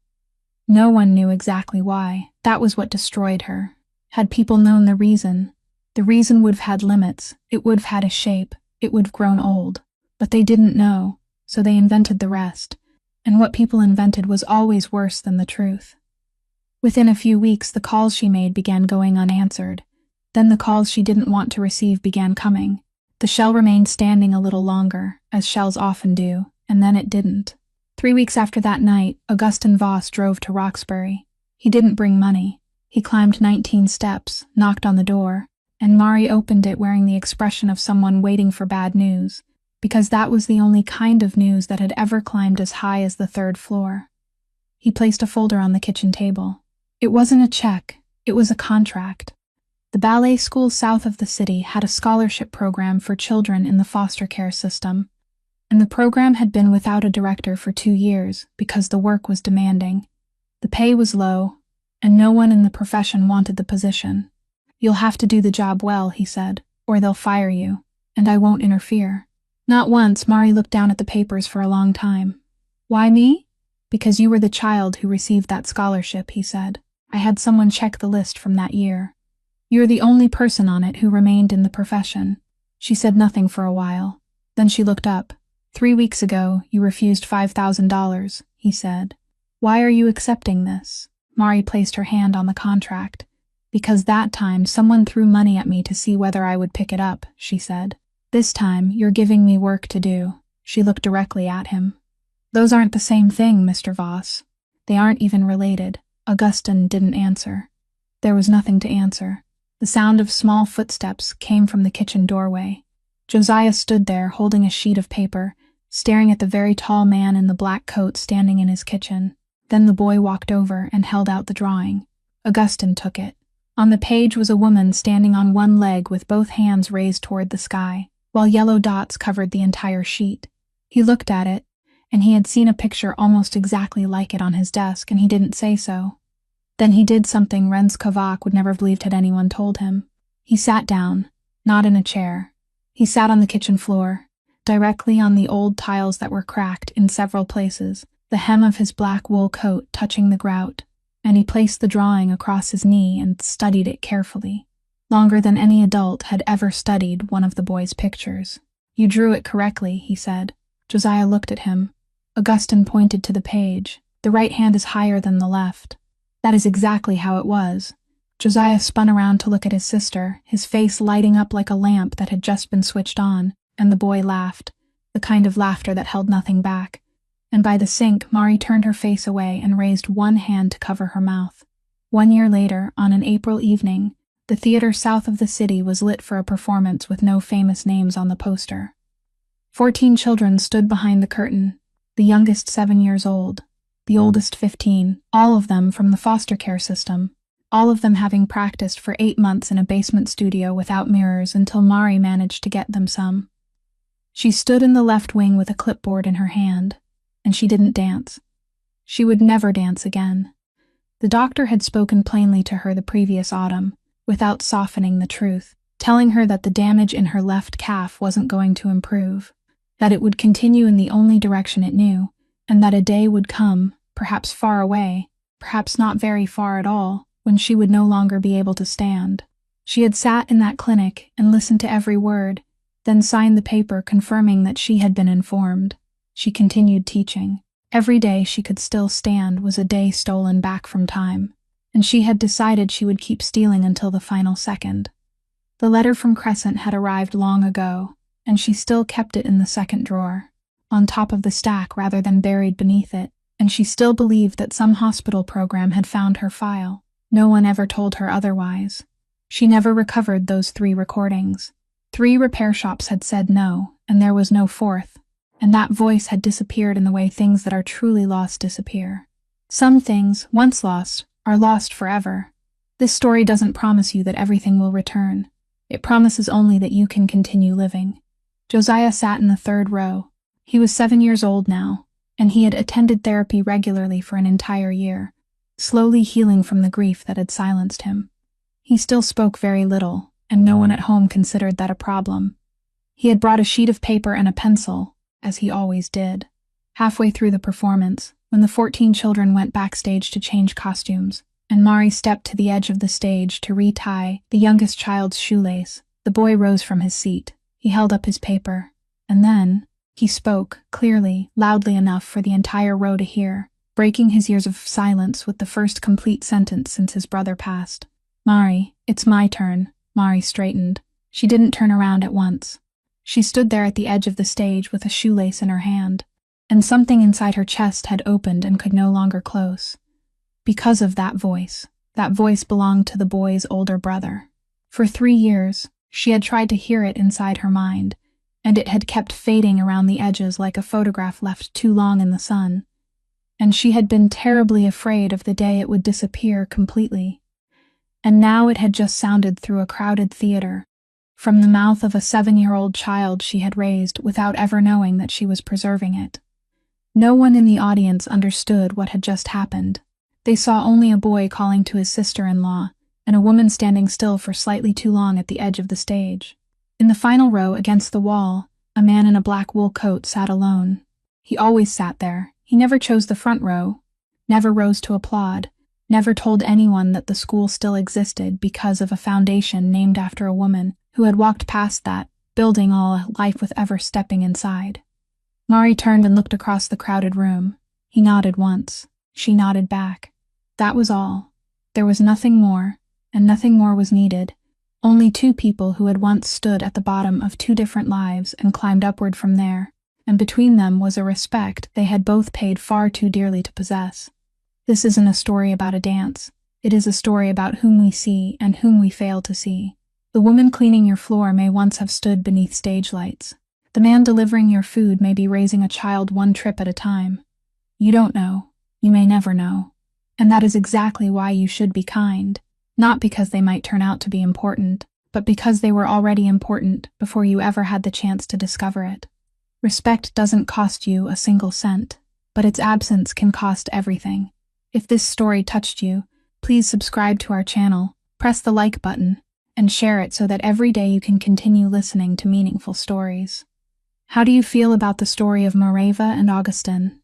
No one knew exactly why. That was what destroyed her. Had people known the reason would have had limits, it would have had a shape, it would have grown old. But they didn't know, so they invented the rest. And what people invented was always worse than the truth. Within a few weeks, the calls she made began going unanswered. Then the calls she didn't want to receive began coming. The shell remained standing a little longer, as shells often do, and then it didn't. 3 weeks after that night, Augustin Voss drove to Roxbury. He didn't bring money. He climbed 19 steps, knocked on the door, and Mari opened it wearing the expression of someone waiting for bad news, because that was the only kind of news that had ever climbed as high as the 3rd floor. He placed a folder on the kitchen table. It wasn't a check, it was a contract. The ballet school south of the city had a scholarship program for children in the foster care system, and the program had been without a director for 2 years because the work was demanding. The pay was low, and no one in the profession wanted the position. "You'll have to do the job well," he said, "or they'll fire you, and I won't interfere." Not once, Mari looked down at the papers for a long time. "Why me?" "Because you were the child who received that scholarship," he said. "I had someone check the list from that year. You're the only person on it who remained in the profession." She said nothing for a while. Then she looked up. 3 weeks ago, you refused $5,000, he said. "Why are you accepting this?" Mari placed her hand on the contract. "Because that time someone threw money at me to see whether I would pick it up," she said. "This time, you're giving me work to do." She looked directly at him. "Those aren't the same thing, Mr. Voss. They aren't even related." Augustin didn't answer. There was nothing to answer. The sound of small footsteps came from the kitchen doorway. Josiah stood there holding a sheet of paper, staring at the very tall man in the black coat standing in his kitchen. Then the boy walked over and held out the drawing. Augustin took it. On the page was a woman standing on one leg with both hands raised toward the sky, while yellow dots covered the entire sheet. He looked at it, and he had seen a picture almost exactly like it on his desk, and he didn't say so. Then he did something Renz Kavak would never have believed had anyone told him. He sat down, not in a chair. He sat on the kitchen floor, directly on the old tiles that were cracked in several places, the hem of his black wool coat touching the grout, and he placed the drawing across his knee and studied it carefully, longer than any adult had ever studied one of the boy's pictures. "You drew it correctly," he said. Josiah looked at him. Augustin pointed to the page. "The right hand is higher than the left." That is exactly how it was. Josiah spun around to look at his sister, his face lighting up like a lamp that had just been switched on, and the boy laughed, the kind of laughter that held nothing back. And by the sink, Mari turned her face away and raised one hand to cover her mouth. 1 year later, on an April evening, The theater south of the city was lit for a performance with no famous names on the poster. 14 children stood behind the curtain, the youngest 7 years old, the oldest 15, all of them from the foster care system, all of them having practiced for 8 months in a basement studio without mirrors until Mari managed to get them some. She stood in the left wing with a clipboard in her hand, and she didn't dance. She would never dance again. The doctor had spoken plainly to her the previous autumn, without softening the truth, telling her that the damage in her left calf wasn't going to improve, that it would continue in the only direction it knew, and that a day would come, perhaps far away, perhaps not very far at all, when she would no longer be able to stand. She had sat in that clinic and listened to every word, then signed the paper confirming that she had been informed. She continued teaching. Every day she could still stand was a day stolen back from time, and she had decided she would keep stealing until the final second. The letter from Crescent had arrived long ago, and she still kept it in the second drawer, on top of the stack rather than buried beneath it, and she still believed that some hospital program had found her file. No one ever told her otherwise. She never recovered those 3 recordings. 3 repair shops had said no, and there was no 4th, and that voice had disappeared in the way things that are truly lost disappear. Some things, once lost, are lost forever. This story doesn't promise you that everything will return. It promises only that you can continue living. Josiah sat in the 3rd row. He was 7 years old now, and he had attended therapy regularly for an entire year, slowly healing from the grief that had silenced him. He still spoke very little, and no one at home considered that a problem. He had brought a sheet of paper and a pencil, as he always did. Halfway through the performance, when the 14 children went backstage to change costumes, and Mari stepped to the edge of the stage to retie the youngest child's shoelace, the boy rose from his seat. He held up his paper, and then he spoke, clearly, loudly enough for the entire row to hear, breaking his years of silence with the first complete sentence since his brother passed. "Mari, it's my turn." Mari straightened. She didn't turn around at once. She stood there at the edge of the stage with a shoelace in her hand, and something inside her chest had opened and could no longer close. Because of that voice. That voice belonged to the boy's older brother. For 3 years, she had tried to hear it inside her mind, and it had kept fading around the edges like a photograph left too long in the sun. And she had been terribly afraid of the day it would disappear completely. And now it had just sounded through a crowded theater, from the mouth of a 7-year-old child she had raised without ever knowing that she was preserving it. No one in the audience understood what had just happened. They saw only a boy calling to his sister-in-law, and a woman standing still for slightly too long at the edge of the stage. In the final row, against the wall, a man in a black wool coat sat alone. He always sat there. He never chose the front row, never rose to applaud, never told anyone that the school still existed because of a foundation named after a woman who had walked past that building all life with ever stepping inside. Mari turned and looked across the crowded room. He nodded once. She nodded back. That was all. There was nothing more, and nothing more was needed. Only 2 people who had once stood at the bottom of 2 different lives and climbed upward from there, and between them was a respect they had both paid far too dearly to possess. This isn't a story about a dance. It is a story about whom we see and whom we fail to see. The woman cleaning your floor may once have stood beneath stage lights. The man delivering your food may be raising a child 1 trip at a time. You don't know. You may never know. And that is exactly why you should be kind. Not because they might turn out to be important, but because they were already important before you ever had the chance to discover it. Respect doesn't cost you a single cent, but its absence can cost everything. If this story touched you, please subscribe to our channel, press the like button, and share it so that every day you can continue listening to meaningful stories. How do you feel about the story of Moreva and Augustin?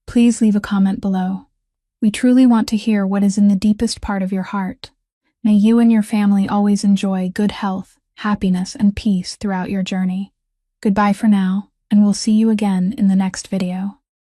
Please leave a comment below. We truly want to hear what is in the deepest part of your heart. May you and your family always enjoy good health, happiness, and peace throughout your journey. Goodbye for now, and we'll see you again in the next video.